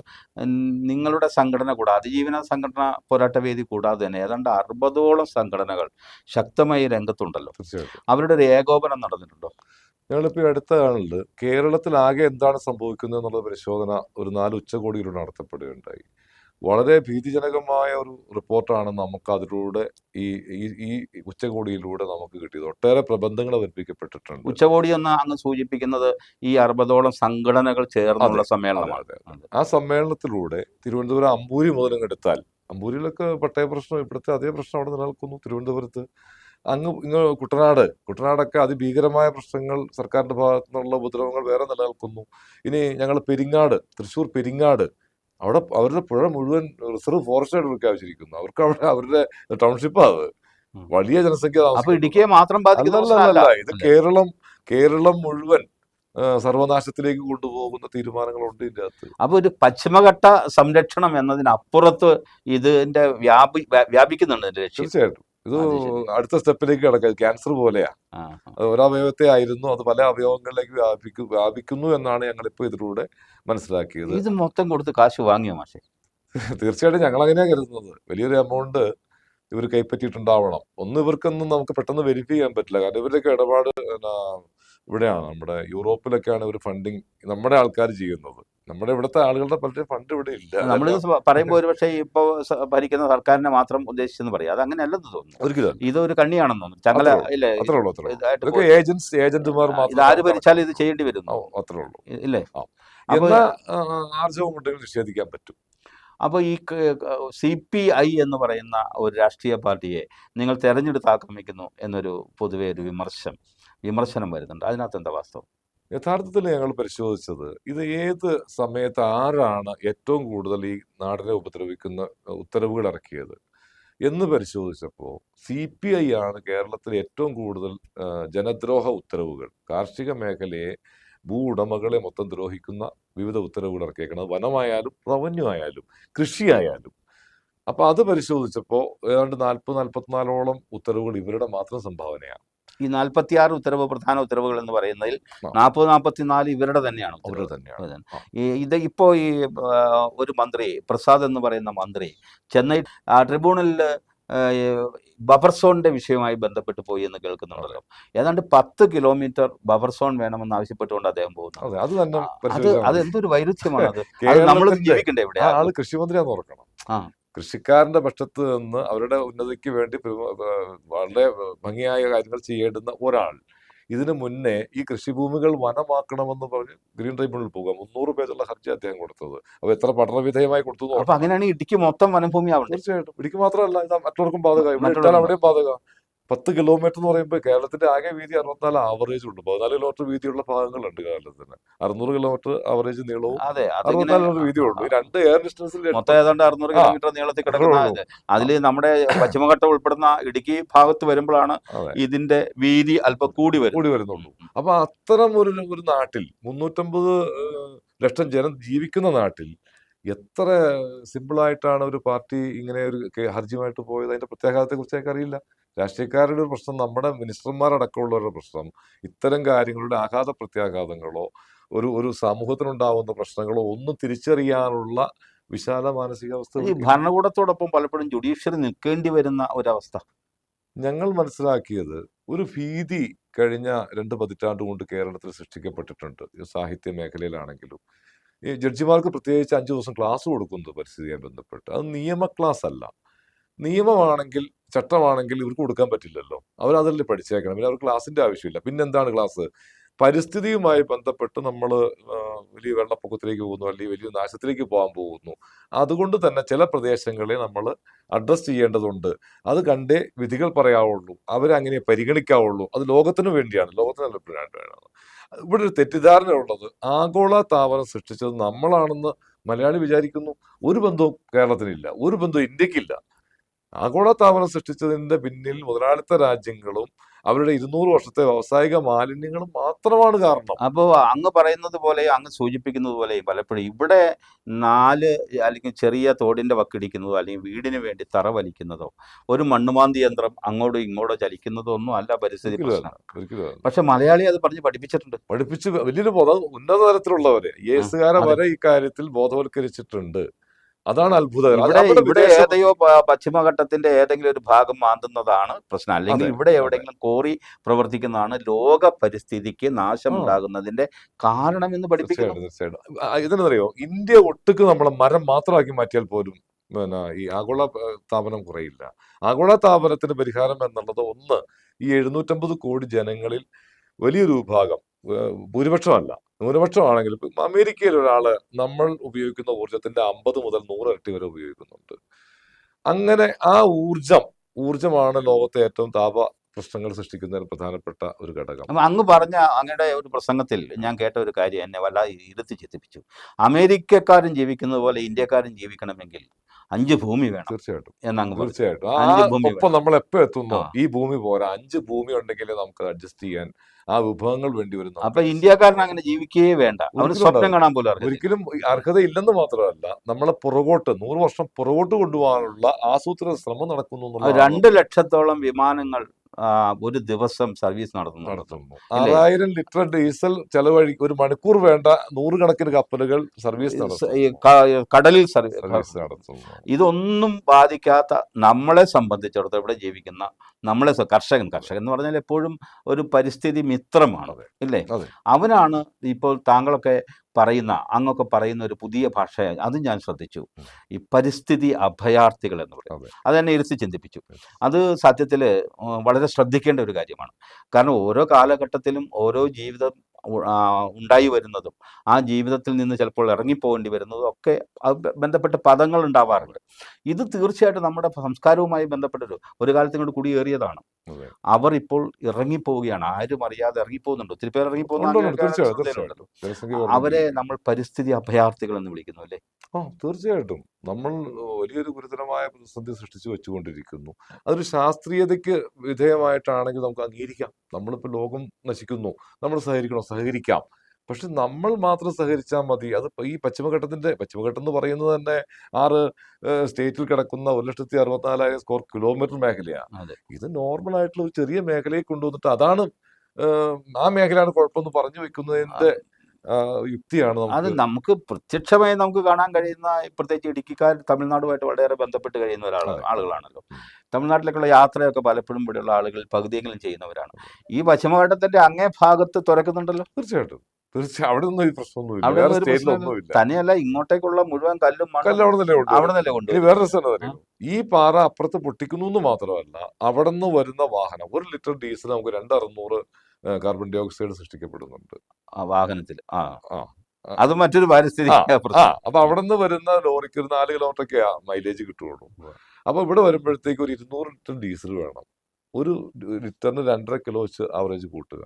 നിങ്ങളുടെ സംഘടന കൂടാതെ, അതിജീവന സംഘടന പോരാട്ട വേദി കൂടാതെ തന്നെ ഏതാണ്ട് 60ഓളം സംഘടനകൾ ശക്തമായി രംഗത്തുണ്ടല്ലോ. തീർച്ചയായിട്ടും. അവരുടെ ഒരു ഏകോപനം നടന്നിട്ടുണ്ടോ? ഞങ്ങളിപ്പോൾ ഈ അടുത്ത കാലത്ത് കേരളത്തിലാകെ എന്താണ് സംഭവിക്കുന്നത് എന്നുള്ള പരിശോധന ഒരു 4 ഉച്ചകോടിയിലൂടെ നടത്തപ്പെടുകയുണ്ടായി. വളരെ ഭീതിജനകമായ ഒരു റിപ്പോർട്ടാണ് നമുക്ക് അതിലൂടെ ഈ ഈ ഈ ഉച്ചകോടിയിലൂടെ നമുക്ക് കിട്ടിയത്. ഒട്ടേറെ പ്രബന്ധങ്ങൾ അവതരിപ്പിക്കപ്പെട്ടിട്ടുണ്ട്. ഉച്ചകോടി എന്ന് അങ്ങ് സൂചിപ്പിക്കുന്നത് ഈ 60ഓളം സംഘടനകൾ അതെ, ചേർന്നുള്ള അതെ, സമ്മേളനമാണ്. അതെ, അതെ. അതെ. ആ സമ്മേളനത്തിലൂടെ തിരുവനന്തപുരം അമ്പൂരി മുതൽ എടുത്താൽ, അമ്പൂരിയിലൊക്കെ പട്ടയ പ്രശ്നം ഇവിടുത്തെ അതേ പ്രശ്നം അവിടെ നിലനിൽക്കുന്നു. തിരുവനന്തപുരത്ത് ഇങ്ങ് കുട്ടനാടൊക്കെ അതിഭീകരമായ പ്രശ്നങ്ങൾ, സർക്കാരിന്റെ ഭാഗത്തു നിന്നുള്ള ഉപദ്രവങ്ങൾ വേറെ നിലനിൽക്കുന്നു. ഇനി ഞങ്ങൾ തൃശ്ശൂർ പെരിങ്ങാട്, അവിടെ അവരുടെ പുഴ മുഴുവൻ റിസർവ് ഫോറസ്റ്റ് ആയിട്ട് പ്രഖ്യാപിച്ചിരിക്കുന്നു. അവർക്ക് അവിടെ അവരുടെ ടൗൺഷിപ്പാ അത്. ഉം. വലിയ ജനസംഖ്യ അപ്പൊ താമസിക്കുന്നത്. ഇടുക്കിയെ മാത്രം ബാധിക്കുന്ന പ്രശ്നമല്ല, അല്ലല്ലല്ല, ഇത് അല്ലേ? കേരളം മുഴുവൻ സർവനാശത്തിലേക്ക് കൊണ്ടുപോകുന്ന തീരുമാനങ്ങളുണ്ട് ഇതിന്റെ അകത്ത്. അപ്പൊ ഒരു പശ്ചിമഘട്ട സംരക്ഷണം എന്നതിനപ്പുറത്ത് ഇതിന്റെ വ്യാപിക്കുന്നുണ്ട് ഇതിന്റെ ലക്ഷ്യം. തീർച്ചയായിട്ടും ഇത് അത് ശരി. അടുത്ത സ്റ്റെപ്പിലേക്ക് കിടക്കുക. ക്യാൻസർ പോലെയാ. ആ, ആ. അത് ഒരവയവത്തെ ആയിരുന്നു, അത് പല അവയവങ്ങളിലേക്ക് വ്യാപിക്കുന്നു എന്നാണ് ഞങ്ങളിപ്പോൾ ഇതിലൂടെ മനസ്സിലാക്കിയത്. ഇത് മൊത്തം കൊടുത്ത് കാശ് വാങ്ങിയോ മാഷെ? തീർച്ചയായിട്ടും ഞങ്ങൾ അങ്ങനെയാണ് കരുതുന്നത്. വലിയൊരു എമൗണ്ട് ഇവർ കൈപ്പറ്റിയിട്ടുണ്ടാവണം. ഇവർക്കൊന്നും നമുക്ക് പെട്ടെന്ന് വെരിഫൈ ചെയ്യാൻ പറ്റില്ല. കാരണം ഇവരുടെയൊക്കെ ഇടപാട് ഇവിടെയാണ്, നമ്മുടെ യൂറോപ്പിലൊക്കെയാണ് ഇവർ ഫണ്ടിങ് നമ്മുടെ ആൾക്കാർ ചെയ്യുന്നത്. നമ്മുടെ ഇവിടുത്തെ ആളുകളുടെ പലരും ഫണ്ട് ഇവിടെ ഇല്ല. നമ്മളിത് പറയുമ്പോൾ ഒരു പക്ഷേ ഇപ്പൊ ഭരിക്കുന്ന സർക്കാരിനെ മാത്രം ഉദ്ദേശിച്ചെന്ന് പറയാം. അത് അങ്ങനെയല്ലെന്ന് തോന്നുന്നു. ഒരിക്കലും ഇതൊരു കണ്ണിയാണെന്ന് തോന്നുന്നു. ചങ്ങല അത്രേ ഉള്ളൂ, ഇല്ലേ? അത്രേ ഉള്ളൂ, അത്രേ ഉള്ളൂ. ഇതായിട്ട് ഇതൊക്കെ ഏജന്റുമാർ ഇത് മാത്രം ആര് ഭരിച്ചാലും ഇത് ചെയ്യേണ്ടി വരുന്നു, അത്രേ ഉള്ളൂ. ഇല്ലേ? ആ. അപ്പൊ എന്നാ ആർജവം ഉണ്ടെങ്കിൽ നിഷേധിക്കാൻ പറ്റും. അപ്പോൾ ഈ CPI എന്ന് പറയുന്ന ഒരു രാഷ്ട്രീയ പാർട്ടിയെ നിങ്ങൾ തെരഞ്ഞെടുത്ത് ആക്രമിക്കുന്നു എന്നൊരു പൊതുവെ ഒരു വിമർശനം വരുന്നുണ്ട്. അതിനകത്ത് എന്താ വാസ്തവം? യഥാർത്ഥത്തിൽ ഞങ്ങൾ പരിശോധിച്ചത്, ഇത് ഏത് സമയത്ത് ആരാണ് ഏറ്റവും കൂടുതൽ ഈ നാടിനെ ഉപദ്രവിക്കുന്ന ഉത്തരവുകൾ ഇറക്കിയത് എന്ന് പരിശോധിച്ചപ്പോൾ CPI ആണ് കേരളത്തിൽ ഏറ്റവും കൂടുതൽ ജനദ്രോഹ ഉത്തരവുകൾ, കാർഷിക മേഖലയെ, ഭൂ ഉടമകളെ മൊത്തം ദ്രോഹിക്കുന്ന വിവിധ ഉത്തരവുകൾ ഇറക്കിയേക്കുന്നത്. വനമായാലും റവന്യൂ ആയാലും കൃഷിയായാലും. അപ്പൊ അത് പരിശോധിച്ചപ്പോൾ ഏതാണ്ട് 44 ഉത്തരവുകൾ ഇവരുടെ മാത്രം സംഭാവനയാണ്. ഈ 46 ഉത്തരവ്, പ്രധാന ഉത്തരവുകൾ എന്ന് പറയുന്നതിൽ 44 ഇവരുടെ തന്നെയാണ് അവർ ഉത്തരവ്. തന്നെയാണ്. ഇത് ഇപ്പോൾ ഈ ഒരു മന്ത്രി, പ്രസാദ് എന്ന് പറയുന്ന മന്ത്രി, ചെന്നൈ ട്രിബ്യൂണലിൽ ബഫർ സോണിന്റെ വിഷയവുമായി ബന്ധപ്പെട്ട് പോയി എന്ന് കേൾക്കുന്നുണ്ടല്ലോ. ഏതാണ്ട് 10 കിലോമീറ്റർ ബഫർ സോൺ വേണമെന്ന് ആവശ്യപ്പെട്ടുകൊണ്ട് അദ്ദേഹം പോകുന്നു. അതെ, അത് തന്നെ അത് എന്തൊരു വൈരുദ്ധ്യമാണ് അത്. നമ്മൾ കേരളത്തിന്റെ ജീവിക്കണ്ടേ ഇവിടെ? ആള് കൃഷിമന്ത്രിയാന്ന് ഓർക്കണം. ആ. കൃഷിക്കാരന്റെ പക്ഷത്ത് നിന്ന് അവരുടെ ഉന്നതിക്ക് വേണ്ടി വളരെ ഭംഗിയായ കാര്യങ്ങൾ ചെയ്യേണ്ടുന്ന ഒരാൾ ഇതിനു മുന്നേ ഈ കൃഷിഭൂമികൾ വനമാക്കണമെന്ന് പറഞ്ഞ് ഗ്രീൻ ട്രൈബ്യൂണലിൽ പോകുക 300 പേജുള്ള ഹർജി അദ്ദേഹം കൊടുത്തത്. അപ്പൊ എത്ര പഠനവിധേയമായി കൊടുത്തു. അപ്പൊ അങ്ങനെയാണെങ്കിൽ ഇടുക്കി മൊത്തം വനഭൂമി ആവണ്ടേ? തീർച്ചയായിട്ടും ഇടുക്കി മാത്രമല്ല, ഇത് മറ്റുള്ളവർക്കും ബാധക. ഇവിടെ ഇട്ടാൽ അവിടെയും ബാധക. 10 കിലോമീറ്റർ എന്ന് പറയുമ്പോൾ കേരളത്തിന്റെ ആകെ വീതി 64 ആവറേജ് ഉണ്ട്. 14 കിലോമീറ്റർ വീതിയുള്ള ഭാഗങ്ങളുണ്ട് കേരളത്തിന്. 600 കിലോമീറ്റർ ആവറേജ് നീളവും അതെ, 64 കിലോമീറ്റർ വീതിയുള്ളൂ. ഈ രണ്ട് എയർ ഡിസ്റ്റൻസിൽ മൊത്തം ഏതാണ്ട് 600 കിലോമീറ്റർ നീളത്തിൽ കിടക്കുന്ന അതിൽ നമ്മുടെ പശ്ചിമഘട്ടം ഉൾപ്പെടുന്ന ഇടുക്കി ഭാഗത്ത് വരുമ്പോഴാണ് ഇതിന്റെ വീതി അല്പം കൂടി വരുന്നുള്ളൂ. അപ്പൊ അത്തരം ഒരു നാട്ടിൽ 350 ലക്ഷം ജനം ജീവിക്കുന്ന നാട്ടിൽ എത്ര സിമ്പിളായിട്ടാണ് ഒരു പാർട്ടി ഇങ്ങനെ ഒരു ഹർജിയുമായിട്ട് പോയത്? അതിന്റെ പ്രത്യാഘാതത്തെ കുറിച്ച് അറിയില്ല. രാഷ്ട്രീയക്കാരുടെ ഒരു പ്രശ്നം, നമ്മുടെ മിനിസ്റ്റർമാരടക്കമുള്ളവരുടെ പ്രശ്നം, ഇത്തരം കാര്യങ്ങളുടെ ആഘാത പ്രത്യാഘാതങ്ങളോ ഒരു സമൂഹത്തിനുണ്ടാവുന്ന പ്രശ്നങ്ങളോ ഒന്നും തിരിച്ചറിയാനുള്ള വിശാല മാനസികാവസ്ഥ ഈ ഭരണകൂടത്തോടൊപ്പം പലപ്പോഴും ജുഡീഷ്യറി നിൽക്കേണ്ടി വരുന്ന ഒരവസ്ഥ ഞങ്ങൾ മനസ്സിലാക്കിയത്. ഒരു ഭീതി കഴിഞ്ഞ 2 പതിറ്റാണ്ട് കൊണ്ട് കേരളത്തിൽ സൃഷ്ടിക്കപ്പെട്ടിട്ടുണ്ട്. സാഹിത്യ മേഖലയിലാണെങ്കിലും ഈ ജഡ്ജിമാർക്ക് പ്രത്യേകിച്ച് 5 ദിവസം ക്ലാസ് കൊടുക്കുന്നത് പരിസ്ഥിതിയുമായി ബന്ധപ്പെട്ട്. അത് നിയമ ക്ലാസ് അല്ല, നിയമമാണെങ്കിൽ ചട്ടമാണെങ്കിൽ ഇവർക്ക് കൊടുക്കാൻ പറ്റില്ലല്ലോ. അവരതല്ലേ പഠിച്ചേക്കണം. പിന്നെ അവർക്ക് ക്ലാസിന്റെ ആവശ്യമില്ല. പിന്നെന്താണ് ക്ലാസ്? പരിസ്ഥിതിയുമായി ബന്ധപ്പെട്ട് നമ്മൾ വലിയ വെള്ളപ്പൊക്കത്തിലേക്ക് പോകുന്നു, അല്ലെങ്കിൽ വലിയ നാശത്തിലേക്ക് പോകാൻ പോകുന്നു. അതുകൊണ്ട് തന്നെ ചില പ്രദേശങ്ങളെ നമ്മൾ അഡ്രസ് ചെയ്യേണ്ടതുണ്ട്. അത് കണ്ടേ വിധികൾ പറയാവുള്ളൂ, അവരങ്ങനെ പരിഗണിക്കാവുള്ളൂ. അത് ലോകത്തിന് വേണ്ടിയാണ്, ലോകത്തിന് വേണം. ഇവിടെ ഒരു തെറ്റിദ്ധാരണ ഉള്ളത് ആഗോള താപനം സൃഷ്ടിച്ചത് നമ്മളാണെന്ന് മലയാളി വിചാരിക്കുന്നു. ഒരു ബന്ധവും കേരളത്തിനില്ല, ഒരു ബന്ധവും ഇന്ത്യക്കില്ല. ആഗോളതാപനം സൃഷ്ടിച്ചതിന്റെ പിന്നിൽ മുതലാളിത്ത രാജ്യങ്ങളും അവരുടെ 200 വർഷത്തെ വ്യാവസായിക മാലിന്യങ്ങളും മാത്രമാണ് കാരണം. അപ്പോൾ അങ്ങ് പറയുന്നത് പോലെ, അങ്ങ് സൂചിപ്പിക്കുന്നത് പോലെ പലപ്പോഴും ഇവിടെ 4 അല്ലെങ്കിൽ ചെറിയ തോടിന്റെ വക്കിടിക്കുന്നതോ അല്ലെങ്കിൽ വീടിന് വേണ്ടി തറ വലിക്കുന്നതോ ഒരു മണ്ണുമാന്തി യന്ത്രം അങ്ങോട്ടോ ഇങ്ങോട്ടോ ചലിക്കുന്നതോ ഒന്നും അല്ല പരിസ്ഥിതി പ്രശ്നം. ഒരിക്കലും പക്ഷെ മലയാളി അത് പറഞ്ഞ് പഠിപ്പിച്ചിട്ടുണ്ട്. പഠിപ്പിച്ച് വലിയൊരു ഉന്നത തലത്തിലുള്ളവരെ യേസുകാരെ വരെ ഇക്കാര്യത്തിൽ ബോധവൽക്കരിച്ചിട്ടുണ്ട്. അതാണ് അത്ഭുതം. ഇവിടെ ഏതെയോ പശ്ചിമഘട്ടത്തിന്റെ ഏതെങ്കിലും ഒരു ഭാഗം മാന്തുന്നതാണ് പ്രശ്നം, അല്ലെങ്കിൽ ഇവിടെ എവിടെയെങ്കിലും കോറി പ്രവർത്തിക്കുന്നതാണ് ലോക പരിസ്ഥിതിക്ക് നാശം ഉണ്ടാകുന്നതിന്റെ കാരണം എന്ന് പഠിപ്പിക്കുന്നു. തീർച്ചയായിട്ടും. ഇതെന്നറിയോ, ഇന്ത്യ ഒട്ടുക്ക് നമ്മളെ മരം മാത്രമാക്കി മാറ്റിയാൽ പോലും ഈ ആഗോള താപനം കുറയില്ല. ആഗോള താപനത്തിന് പരിഹാരം എന്നുള്ളത് ഒന്ന്, ഈ 750 കോടി ജനങ്ങളിൽ വലിയൊരു വിഭാഗം, ഭൂരിപക്ഷമല്ല ന്യൂനപക്ഷമാണെങ്കിൽ, അമേരിക്കയിൽ ഒരാള് നമ്മൾ ഉപയോഗിക്കുന്ന ഊർജത്തിന്റെ 50 മുതൽ 100 ഇരട്ടി വരെ ഉപയോഗിക്കുന്നുണ്ട്. അങ്ങനെ ആ ഊർജമാണ് ലോകത്തെ ഏറ്റവും താപ പ്രശ്നങ്ങൾ സൃഷ്ടിക്കുന്നതിന് പ്രധാനപ്പെട്ട ഒരു ഘടകം. അപ്പൊ അങ്ങ് പറഞ്ഞ അങ്ങയുടെ ഒരു പ്രസംഗത്തിൽ ഞാൻ കേട്ട ഒരു കാര്യം എന്നെ വല്ലാതെ ഇരുത്തി ചിന്തിപ്പിച്ചു. അമേരിക്കക്കാരും ജീവിക്കുന്നത് പോലെ ഇന്ത്യക്കാരും ജീവിക്കണമെങ്കിൽ 5 ഭൂമി വേണം. തീർച്ചയായിട്ടും എന്നങ്ങ് തീർച്ചയായിട്ടും. ഒപ്പം നമ്മൾ എപ്പോ എത്തുന്നു, ഈ ഭൂമി പോരാ, 5 ഭൂമി ഉണ്ടെങ്കിൽ നമുക്ക് അഡ്ജസ്റ്റ് ചെയ്യാൻ ആ വിഭവങ്ങൾ വേണ്ടി വരുന്നു. അപ്പൊ ഇന്ത്യക്കാരൻ അങ്ങനെ ജീവിക്കുകയേ വേണ്ട, അവന് സ്വപ്നം കാണാൻ പോലും ഒരിക്കലും അർഹതയില്ലെന്ന് മാത്രമല്ല, നമ്മളെ പുറകോട്ട് 100 വർഷം പുറകോട്ട് കൊണ്ടുപോകാനുള്ള ആസൂത്രിത ശ്രമം നടക്കുന്നു. 2 ലക്ഷത്തോളം വിമാനങ്ങൾ ഒരു ദിവസം സർവീസ് നടത്തുന്നു. 6000 ലിറ്റർ ഡീസൽ ചെലവഴി, ഒരു മണിക്കൂർ വേണ്ട 100 കണക്കിന് കപ്പലുകൾ സർവീസ് കടലിൽ സർവീസ് നടത്തുന്നു. ഇതൊന്നും ബാധിക്കാത്ത നമ്മളെ സംബന്ധിച്ചിടത്തോളം ഇവിടെ ജീവിക്കുന്ന കർഷകൻ എന്ന് പറഞ്ഞാൽ എപ്പോഴും ഒരു പരിസ്ഥിതി മിത്രമാണ്, ഇല്ലേ? അവനാണ് ഇപ്പോൾ താങ്കളൊക്കെ അങ്ങൊക്കെ പറയുന്ന ഒരു പുതിയ ഭാഷ, അത് ഞാൻ ശ്രദ്ധിച്ചു, ഈ പരിസ്ഥിതി അഭയാർത്ഥികൾ എന്ന് പറയും. അതെന്നെ ഇരുത്തി ചിന്തിപ്പിച്ചു. അത് സത്യത്തിൽ വളരെ ശ്രദ്ധിക്കേണ്ട ഒരു കാര്യമാണ്. കാരണം ഓരോ കാലഘട്ടത്തിലും ഓരോ ജീവിതം ഉണ്ടായി വരുന്നതും ആ ജീവിതത്തിൽ നിന്ന് ചിലപ്പോൾ ഇറങ്ങിപ്പോകേണ്ടി വരുന്നതും ഒക്കെ ബന്ധപ്പെട്ട പദങ്ങൾ ഉണ്ടാവാറുണ്ട്. ഇത് തീർച്ചയായിട്ടും നമ്മുടെ സംസ്കാരവുമായി ബന്ധപ്പെട്ടൊരു കാലത്ത് ഇങ്ങോട്ട് കുടിയേറിയതാണ്. അവർ ഇപ്പോൾ ഇറങ്ങിപ്പോവുകയാണ്, ആരും അറിയാതെ ഇറങ്ങിപ്പോകുന്നുണ്ട്. ഒത്തിരി പേർ ഇറങ്ങിപ്പോകുന്നുണ്ട്. അവരെ നമ്മൾ പരിസ്ഥിതി അഭയാർത്ഥികൾ എന്ന് വിളിക്കുന്നു, അല്ലേ? തീർച്ചയായിട്ടും. നമ്മൾ വലിയൊരു ഗുരുതരമായ പ്രതിസന്ധി സൃഷ്ടിച്ചു വെച്ചുകൊണ്ടിരിക്കുന്നു. അതൊരു ശാസ്ത്രീയതയ്ക്ക് വിധേയമായിട്ടാണെങ്കിൽ നമുക്ക് അംഗീകരിക്കാം. നമ്മളിപ്പോൾ ലോകം നശിക്കുന്നു, നമ്മൾ സഹകരിക്കാം. പക്ഷെ നമ്മൾ മാത്രം സഹകരിച്ചാൽ മതി. അത് ഈ പശ്ചിമഘട്ടം എന്ന് പറയുന്നത് തന്നെ 6 സ്റ്റേറ്റിൽ കിടക്കുന്ന 1,64,000 സ്ക്വയർ കിലോമീറ്റർ മേഖലയാണ്. ഇത് നോർമൽ ആയിട്ടുള്ള ഒരു ചെറിയ മേഖലയെ കൊണ്ടുവന്നിട്ട് അതാണ് ആ മേഖലയാണ് കുഴപ്പമെന്ന് പറഞ്ഞു വെക്കുന്നതിന്റെ യുക്തിയാണ്. അത് നമുക്ക് പ്രത്യക്ഷമായി നമുക്ക് കാണാൻ കഴിയുന്ന, പ്രത്യേകിച്ച് ഇടുക്കിക്കാർ തമിഴ്നാടുമായിട്ട് വളരെയേറെ ബന്ധപ്പെട്ട് കഴിയുന്ന ആളുകളാണല്ലോ. തമിഴ്നാട്ടിലേക്കുള്ള യാത്രയൊക്കെ പലപ്പോഴും ഇവിടെയുള്ള ആളുകൾ പകുതിയെങ്കിലും ചെയ്യുന്നവരാണ്. ഈ പശ്ചിമഘട്ടത്തിന്റെ അങ്ങേ ഭാഗത്ത് തുറക്കുന്നുണ്ടല്ലോ. തീർച്ചയായിട്ടും അവിടെ ഒന്നും ഈ പ്രശ്നമൊന്നുമില്ല. തന്നെയല്ല, ഇങ്ങോട്ടേക്കുള്ള മുഴുവൻ കല്ലും അവിടെ നിന്നല്ലേ കൊണ്ട്. വേറെ രസം, ഈ പാറ അപ്പുറത്ത് പൊട്ടിക്കുന്നു എന്ന് മാത്രമല്ല, അവിടെ നിന്ന് വരുന്ന വാഹനം 1 ലിറ്റർ ഡീസൽ നമുക്ക് 2,600 കാർബൺ ഡൈ ഓക്സൈഡ് സൃഷ്ടിക്കപ്പെടുന്നുണ്ട് വാഹനത്തിൽ. അത് മറ്റൊരു പരിസ്ഥിതി. അപ്പൊ അവിടെ നിന്ന് വരുന്ന ലോറിക്ക് ഒരു 4 കിലോമീറ്ററൊക്കെ മൈലേജ് കിട്ടുള്ളൂ. അപ്പൊ ഇവിടെ വരുമ്പോഴത്തേക്ക് ഒരു 200 ലിറ്റർ ഡീസൽ വേണം. ഒരു ലിറ്ററിന് 2.5 കിലോ വെച്ച് ആവറേജ് കൂട്ടുക.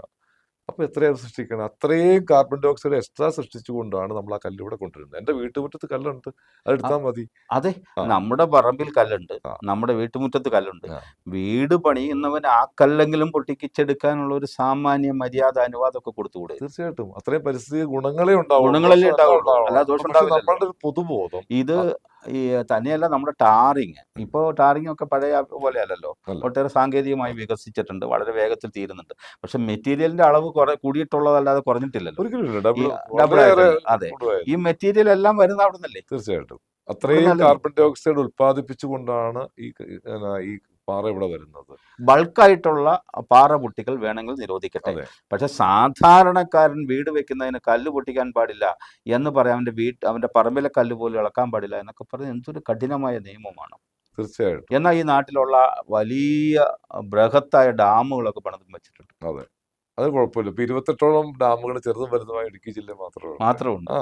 അപ്പൊ എത്രയാണ് സൃഷ്ടിക്കണം? അത്രയും കാർബൺ ഡൈ ഓക്സൈഡ് എക്സ്ട്രാ സൃഷ്ടിച്ചുകൊണ്ടാണ് നമ്മൾ ആ കല്ലിവിടെ കൊണ്ടുവരുന്നത്. എന്റെ വീട്ടുമുറ്റത്ത് കല്ലുണ്ട്, അതെടുത്താൽ മതി. അതെ, നമ്മുടെ പറമ്പിൽ കല്ലുണ്ട്, നമ്മുടെ വീട്ടുമുറ്റത്ത് കല്ലുണ്ട്. വീട് പണിയുന്നവൻ ആ കല്ലെങ്കിലും പൊട്ടിക്കിച്ചെടുക്കാനുള്ള ഒരു സാമാന്യ മര്യാദ, അനുവാദമൊക്കെ കൊടുത്തുകൂടെ? തീർച്ചയായിട്ടും. അത്രയും പരിസ്ഥിതി ഗുണങ്ങളല്ലേ ഉണ്ടാവുള്ളൂ. നമ്മളുടെ ഒരു പൊതുബോധം ഇത് ഈ തന്നെയല്ല, നമ്മുടെ ടാറിങ്, ഇപ്പോൾ ടാറിങ് ഒക്കെ പഴയ പോലെ അല്ലല്ലോ, ഒട്ടേറെ സാങ്കേതികമായി വികസിച്ചിട്ടുണ്ട്, വളരെ വേഗത്തിൽ തീരുന്നുണ്ട്. പക്ഷെ മെറ്റീരിയലിന്റെ അളവ് കൂടിയിട്ടുള്ളതല്ലാതെ കുറഞ്ഞിട്ടില്ലല്ലോ. അതെ, ഈ മെറ്റീരിയൽ എല്ലാം വരുന്ന അവിടെ നിന്നല്ലേ? തീർച്ചയായിട്ടും. അത്രയും കാർബൺ ഡൈ ഓക്സൈഡ് ഉത്പാദിപ്പിച്ചുകൊണ്ടാണ് ഈ പാറ ഇവിടെ വരുന്നത്. ബൾക്കായിട്ടുള്ള പാറ പൊട്ടിക്കൽ വേണമെങ്കിൽ നിരോധിക്കട്ടെ, പക്ഷെ സാധാരണക്കാരൻ വീട് വെക്കുന്നതിന് കല്ല് പൊട്ടിക്കാൻ പാടില്ല എന്ന് പറയാം, അവന്റെ പറമ്പിലെ കല്ല് പോലും ഇളക്കാൻ പാടില്ല എന്നൊക്കെ പറഞ്ഞ് എന്തൊരു കഠിനമായ നിയമമാണ്. തീർച്ചയായിട്ടും. എന്നാൽ ഈ നാട്ടിലുള്ള വലിയ ബൃഹത്തായ ഡാമുകളൊക്കെ പണിതും വെച്ചിട്ടുണ്ട്. അതെ, അത് കുഴപ്പമില്ല. ഇപ്പൊ 28ഓളം ഡാമുകൾ ചെറുതും വലുതുമായ ഇടുക്കി ജില്ലയിൽ മാത്രമേ ഉള്ളൂ. മാത്രമുണ്ട്. ആ,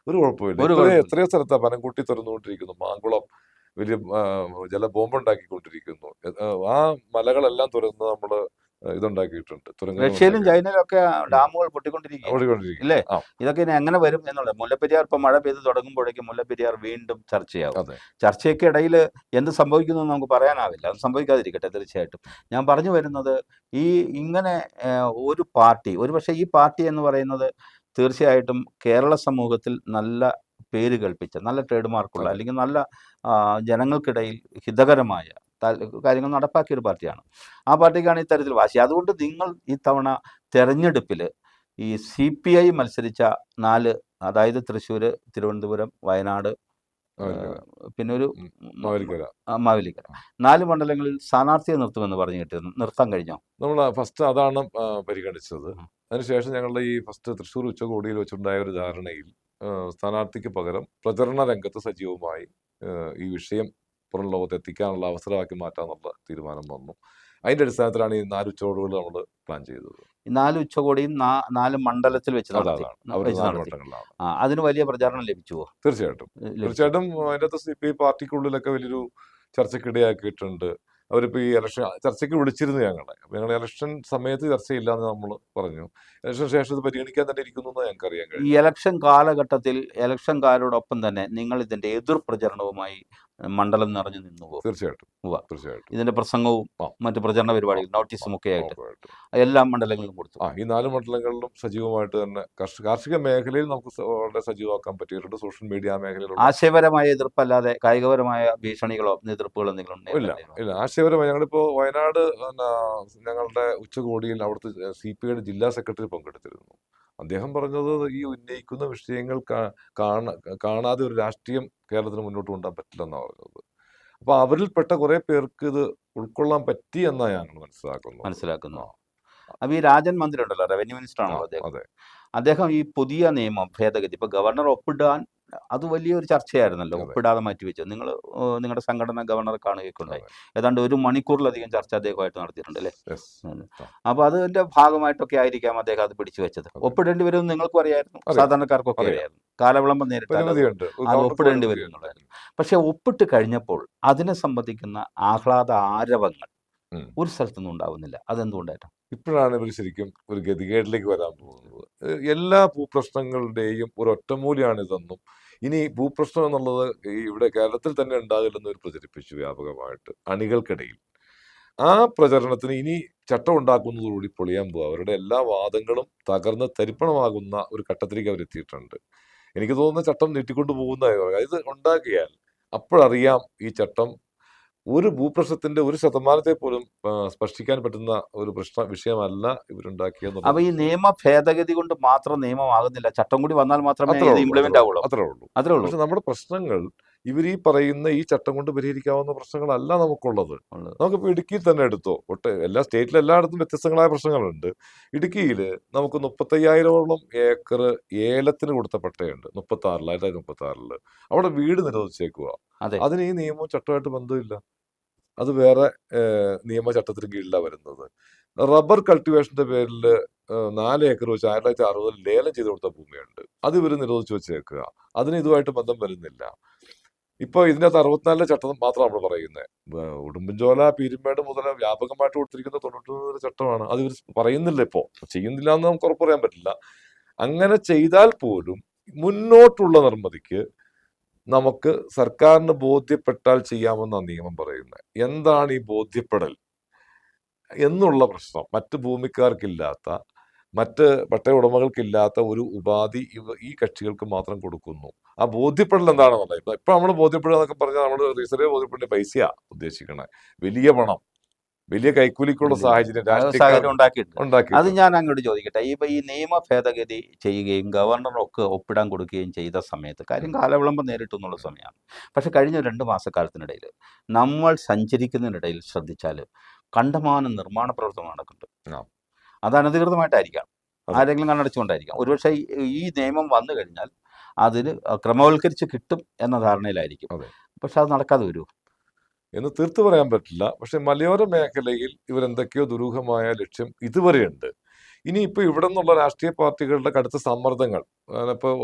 ഒരു കുഴപ്പമില്ല. ഒരു ഇത്രയും കുഴപ്പമില്ല. എത്രയോ സ്ഥലത്താ പനംകുട്ടി തുറന്നുകൊണ്ടിരിക്കുന്നു, മാങ്കുളം വലിയ ജല ബോംബ് ഉണ്ടാക്കിക്കൊണ്ടിരിക്കുന്നു. ആ മലകളെല്ലാം തുറന്ന് നമ്മള് ഇതുണ്ടാക്കിയിട്ടുണ്ട്, തുരങ്കങ്ങൾ റഷ്യയിലും ഉണ്ടാക്കിയിട്ടുണ്ട്. ചൈനയിലും ഒക്കെ ഡാമുകൾ പൊട്ടിക്കൊണ്ടിരിക്കുകയാണ്. ഓടിക്കൊണ്ടിരിക്കുന്നു. ഇല്ലേ? ആ, ഇതൊക്കെ ഇനി എങ്ങനെ വരും എന്നുള്ളത്. മുല്ലപ്പെരിയാർ ഇപ്പം മഴ പെയ്ത് തുടങ്ങുമ്പോഴേക്കും മുല്ലപ്പെരിയാർ വീണ്ടും ചർച്ചയാവും. അതെ, ചർച്ചയ്ക്ക് ഇടയിൽ എന്ത് സംഭവിക്കുന്നു എന്ന് നമുക്ക് പറയാനാവില്ല. അത് സംഭവിക്കാതിരിക്കട്ടെ തീർച്ചയായിട്ടും. ഞാൻ പറഞ്ഞു വരുന്നത് ഈ ഇങ്ങനെ ഒരു പാർട്ടി, ഒരുപക്ഷെ ഈ പാർട്ടി എന്ന് പറയുന്നത് തീർച്ചയായിട്ടും കേരള സമൂഹത്തിൽ നല്ല പേര് കൽപ്പിച്ച, നല്ല ട്രേഡ് മാർക്കുള്ള, അതെ, അല്ലെങ്കിൽ നല്ല ജനങ്ങൾക്കിടയിൽ ഹിതകരമായ കാര്യങ്ങൾ നടപ്പാക്കിയ ഒരു പാർട്ടിയാണ്. ആ പാർട്ടിക്കാണ് ഇത്തരത്തിൽ വാശി. അതുകൊണ്ട് നിങ്ങൾ ഇത്തവണ തെരഞ്ഞെടുപ്പിൽ ഈ CPI മത്സരിച്ച 4, അതായത് തൃശ്ശൂർ, തിരുവനന്തപുരം, വയനാട്, മാവേലിക്കര. പിന്നെ ഒരു മാവേലിക്കര. മാവേലിക്കര, 4 മണ്ഡലങ്ങളിൽ സ്ഥാനാർത്ഥിയെ നിർത്തുമെന്ന് പറഞ്ഞു കിട്ടിയിരുന്നു. നിർത്താൻ കഴിഞ്ഞോ? നമ്മൾ ഫസ്റ്റ് അതാണ് പരിഗണിച്ചത്. ഉം. അതിനുശേഷം ഞങ്ങളുടെ ഈ ഫസ്റ്റ് തൃശ്ശൂർ ഉച്ചകോടിയിൽ വെച്ചുണ്ടായ ഒരു ധാരണയിൽ സ്ഥാനാർത്ഥിക്ക് പകരം പ്രചരണ രംഗത്ത് സജീവമായി ഈ വിഷയം പുറം ലോകത്ത് എത്തിക്കാനുള്ള അവസരമാക്കി മാറ്റാന്നുള്ള തീരുമാനം വന്നു. അതിന്റെ അടിസ്ഥാനത്തിലാണ് ഈ 4 ഉച്ചകോടികൾ നമ്മൾ പ്ലാൻ ചെയ്തത്. ഈ 4 ഉച്ചകോടിയും 4 മണ്ഡലത്തിൽ വെച്ച് നടത്തി. അതാണ് അവർ 4 മണ്ഡലങ്ങളിലാണ്. അതിന് വലിയ പ്രചാരണം ലഭിച്ചുവോ? തീർച്ചയായിട്ടും, ലഭിച്ചു. തീർച്ചയായിട്ടും. അതിൻ്റെ അകത്ത് CPI പാർട്ടിക്കുള്ളിലൊക്കെ വലിയൊരു ചർച്ചയ്ക്കിടയാക്കിയിട്ടുണ്ട്. അവരിപ്പോ ഈ ഇലക്ഷൻ ചർച്ചയ്ക്ക് വിളിച്ചിരുന്നു ഞങ്ങളെ. അപ്പൊ ഞങ്ങൾ ഇലക്ഷൻ സമയത്ത് ചർച്ചയില്ലാന്ന് നമ്മൾ പറഞ്ഞു. ഇലക്ഷൻ ശേഷം ഇത് പരിഗണിക്കാൻ തന്നെ ഇരിക്കുന്നു എന്ന് ഞങ്ങൾക്ക് അറിയാൻ ഈ കഴിഞ്ഞു. ഇലക്ഷൻ കാലഘട്ടത്തിൽ ഇലക്ഷൻകാരോടൊപ്പം തന്നെ നിങ്ങൾ ഇതിന്റെ എതിർ പ്രചരണവുമായി മണ്ഡലം നിറഞ്ഞു നിന്നുവോ? തീർച്ചയായിട്ടും, ഉവ്വ. തീർച്ചയായിട്ടും. ഇതിന്റെ പ്രസംഗവും ആ, മറ്റു പ്രചരണ പരിപാടികൾ, നോട്ടീസും ഒക്കെ ആയിട്ട് ഉറപ്പായിട്ടും. എല്ലാ മണ്ഡലങ്ങളിലും കൊടുത്തു. ഈ 4 മണ്ഡലങ്ങളിലും സജീവമായിട്ട് തന്നെ കാർഷിക മേഖലയിൽ നമുക്ക് വളരെ സജീവമാക്കാൻ പറ്റിയിട്ടുണ്ട്. സോഷ്യൽ മീഡിയ മേഖലയിലുള്ള ആശയപരമായ എതിർപ്പല്ലാതെ കായികപരമായ ഭീഷണികളോ എതിർപ്പുകളോ എന്തെങ്കിലും ഇല്ല, ഉണ്ടായിരുന്നോ? ഇല്ല. ആശയപരമായി ഞങ്ങളിപ്പോ വയനാട് ഞങ്ങളുടെ ഉച്ചകോടിയിൽ അവിടുത്തെ CPIയുടെ ജില്ലാ സെക്രട്ടറി പങ്കെടുത്തിരുന്നു. അദ്ദേഹം പറഞ്ഞത് ഈ ഉന്നയിക്കുന്ന വിഷയങ്ങൾ കാണാതെ ഒരു രാഷ്ട്രീയം കേരളത്തിന് മുന്നോട്ട് കൊണ്ടുപോകാൻ പറ്റില്ലെന്നാണ് പറഞ്ഞത്. അപ്പൊ അവരിൽപ്പെട്ട കുറെ പേർക്ക് ഇത് ഉൾക്കൊള്ളാൻ പറ്റി എന്നാണ് ഞങ്ങൾ മനസ്സിലാക്കുന്നത്. അപ്പൊ ഈ രാജൻ മന്ത്രി ഉണ്ടല്ലോ, റവന്യൂ മിനിസ്റ്റർ ആ, ആണല്ലോ അദ്ദേഹം. അതെ, അദ്ദേഹം ഈ പുതിയ നിയമം ഭേദഗതി ഇപ്പൊ ഗവർണർ ഒപ്പിടാൻ, അത് വലിയൊരു ചർച്ചയായിരുന്നല്ലോ. അതെ, ഒപ്പിടാതെ മാറ്റിവെച്ചു. നിങ്ങൾ നിങ്ങളുടെ സംഘടന ഗവർണറെ കാണുകയൊക്കെ ഉണ്ടായി. അതെ. ഏതാണ്ട് 1 മണിക്കൂറിലധികം ചർച്ച അദ്ദേഹമായിട്ട് നടത്തിയിട്ടുണ്ട് അല്ലേ? Yes. ആ, അപ്പൊ അതിന്റെ ഭാഗമായിട്ടൊക്കെ ആയിരിക്കാം അദ്ദേഹം അത് പിടിച്ചു വെച്ചത്. അതെ. ഒപ്പിടേണ്ടി വരും എന്ന് നിങ്ങൾക്കും അറിയായിരുന്നു, അറിയാം, സാധാരണക്കാർക്കൊക്കെ അറിയാം. അറിയായിരുന്നു. കാലവിളംബം നേരിട്ടാൽ പരിമിതിയുണ്ട്. അത് ഒപ്പിടേണ്ടി വരും എന്നുള്ളതായിരുന്നു. പക്ഷെ ഒപ്പിട്ട് കഴിഞ്ഞപ്പോൾ അതിനെ സംബന്ധിക്കുന്ന ആഹ്ലാദ ആരവങ്ങൾ ഉം. ഒരു സ്ഥലത്തൊന്നും ഉണ്ടാവുന്നില്ല. അതെന്തുകൊണ്ടായിരുന്നു? ഇപ്പോഴാണ് ഇവർ ശരിക്കും ഒരു ഗതികേടിലേക്ക് വരാൻ പോകുന്നത്. എല്ലാ ഭൂപ്രശ്നങ്ങളുടെയും ഒരു ഒറ്റമൂലിയാണിതെന്നും ഇനി ഭൂപ്രശ്നം എന്നുള്ളത് ഇവിടെ കേരളത്തിൽ തന്നെ ഉണ്ടാകില്ലെന്ന് ഒരു പ്രചരിപ്പിച്ചു വ്യാപകമായിട്ട് അണികൾക്കിടയിൽ. ആ പ്രചരണത്തിന് ഇനി ചട്ടം ഉണ്ടാക്കുന്നതോടുകൂടി പൊളിയാൻ പോകുക. അവരുടെ എല്ലാ വാദങ്ങളും തകർന്ന് തരിപ്പണമാകുന്ന ഒരു ഘട്ടത്തിലേക്ക് അവരെത്തിയിട്ടുണ്ട്. എനിക്ക് തോന്നുന്ന ചട്ടം നീട്ടിക്കൊണ്ടു പോകുന്നതായി ഇത് ഉണ്ടാക്കിയാൽ അപ്പോഴറിയാം ഈ ചട്ടം ഒരു ഭൂപ്രശ്നത്തിന്റെ 1% പോലും സ്പർശിക്കാൻ പറ്റുന്ന ഒരു വിഷയമല്ല ഇവരുണ്ടാക്കിയെന്നുള്ളത്. അപ്പൊ ഈ നിയമ ഭേദഗതി കൊണ്ട് മാത്രം നിയമമാകുന്നില്ല, ചട്ടം കൂടി വന്നാൽ മാത്രമേ ഇത് ഇംപ്ലിമെന്റ് ആവുള്ളൂ. അത്രേ ഉള്ളൂ. പക്ഷെ നമ്മുടെ പ്രശ്നങ്ങൾ ഇവർ ഈ പറയുന്ന ഈ ചട്ടം കൊണ്ട് പരിഹരിക്കാവുന്ന പ്രശ്നങ്ങളല്ല നമുക്കുള്ളത്. നമുക്കിപ്പോൾ ഇടുക്കിയിൽ തന്നെ എടുത്തോ, എല്ലാ സ്റ്റേറ്റിലും എല്ലായിടത്തും വ്യത്യസ്തങ്ങളായ പ്രശ്നങ്ങളുണ്ട്. ഇടുക്കിയിൽ നമുക്ക് 35,000ഓളം ഏക്കർ ഏലത്തിന് കൊടുത്ത പട്ടയുണ്ട്. 2036 അവിടെ വീട് നിരോധിച്ചേക്കുക. അതിന് ഈ നിയമവും ചട്ടമായിട്ട് ബന്ധമില്ല. അത് വേറെ നിയമചട്ടത്തിന് കീഴിലാണ് വരുന്നത്. റബ്ബർ കൾട്ടിവേഷന്റെ പേരിൽ 4 ഏക്കർ വെച്ച് 1960 ലേലം ചെയ്ത് കൊടുത്ത ഭൂമിയുണ്ട്. അത് ഇവർ നിരോധിച്ച് വെച്ചേക്കുക. അതിന് ഇതുമായിട്ട് ബന്ധം വരുന്നില്ല. ഇപ്പൊ ഇതിനകത്ത് 64 ചട്ടം മാത്രം നമ്മൾ പറയുന്നത്. ഉടുമ്പൻചോല, പീരുമേട് മുതൽ വ്യാപകമായിട്ട് കൊടുത്തിരിക്കുന്ന 93 ചട്ടമാണ്. അത് ഇവർ പറയുന്നില്ല, ഇപ്പോ ചെയ്യുന്നില്ല എന്ന് നമുക്ക് ഉറപ്പ് പറയാൻ പറ്റില്ല. അങ്ങനെ ചെയ്താൽ പോലും മുന്നോട്ടുള്ള നിർമ്മിതിക്ക് നമുക്ക് സർക്കാരിന് ബോധ്യപ്പെട്ടാൽ ചെയ്യാമെന്നാണ് നിയമം പറയുന്നത്. എന്താണ് ഈ ബോധ്യപ്പെടൽ എന്നുള്ള പ്രശ്നം മറ്റ് ഭൂമിക്കാർക്കില്ലാത്ത, മറ്റ് പട്ടയ ഉടമകൾക്കില്ലാത്ത ഒരു ഉപാധി ഈ കക്ഷികൾക്ക് മാത്രം കൊടുക്കുന്നു. ആ ബോധ്യപ്പെടൽ എന്താണെന്നുള്ളത് ഇപ്പൊ നമ്മൾ ബോധ്യപ്പെടുക എന്നൊക്കെ പറഞ്ഞാൽ നമ്മൾ റീസർവേ ബോധ്യപ്പെടേണ്ട പൈസയാ ഉദ്ദേശിക്കണേ. വലിയ പണം, വലിയ കൈക്കൂലിക്കുള്ള സാഹചര്യം ഉണ്ടാക്കി. അത് ഞാൻ അങ്ങോട്ട് ചോദിക്കട്ടെ, ഈ നിയമ ഭേദഗതി ചെയ്യുകയും ഗവർണറൊക്കെ ഒപ്പിടാൻ കൊടുക്കുകയും ചെയ്ത സമയത്ത് കാര്യം കാലവിളംബം നേരിട്ടു എന്നുള്ള സമയമാണ്. പക്ഷെ കഴിഞ്ഞ 2 മാസക്കാലത്തിനിടയിൽ നമ്മൾ സഞ്ചരിക്കുന്നതിനിടയിൽ ശ്രദ്ധിച്ചാൽ കണ്ടമാനം നിർമ്മാണ പ്രവർത്തനം നടക്കുന്നുണ്ട്. അത് അനധികൃതമായിട്ടായിരിക്കാം, ആരെങ്കിലും കണ്ണടച്ചുകൊണ്ടായിരിക്കാം. ഒരുപക്ഷെ ഈ നിയമം വന്നു കഴിഞ്ഞാൽ അതിന് ക്രമവൽക്കരിച്ച് കിട്ടും എന്ന ധാരണയിലായിരിക്കും. പക്ഷെ അത് നടക്കാതെ വരുമോ? എന്ന് തീർത്തു പറയാൻ പറ്റില്ല. പക്ഷെ മലയോര മേഖലയിൽ ഇവരെന്തൊക്കെയോ ദുരൂഹമായ ലക്ഷ്യം ഇതുവരെയുണ്ട്. ഇനിയിപ്പോൾ ഇവിടെ നിന്നുള്ള രാഷ്ട്രീയ പാർട്ടികളുടെ കടുത്ത സമ്മർദ്ദങ്ങൾ, ഇപ്പോൾ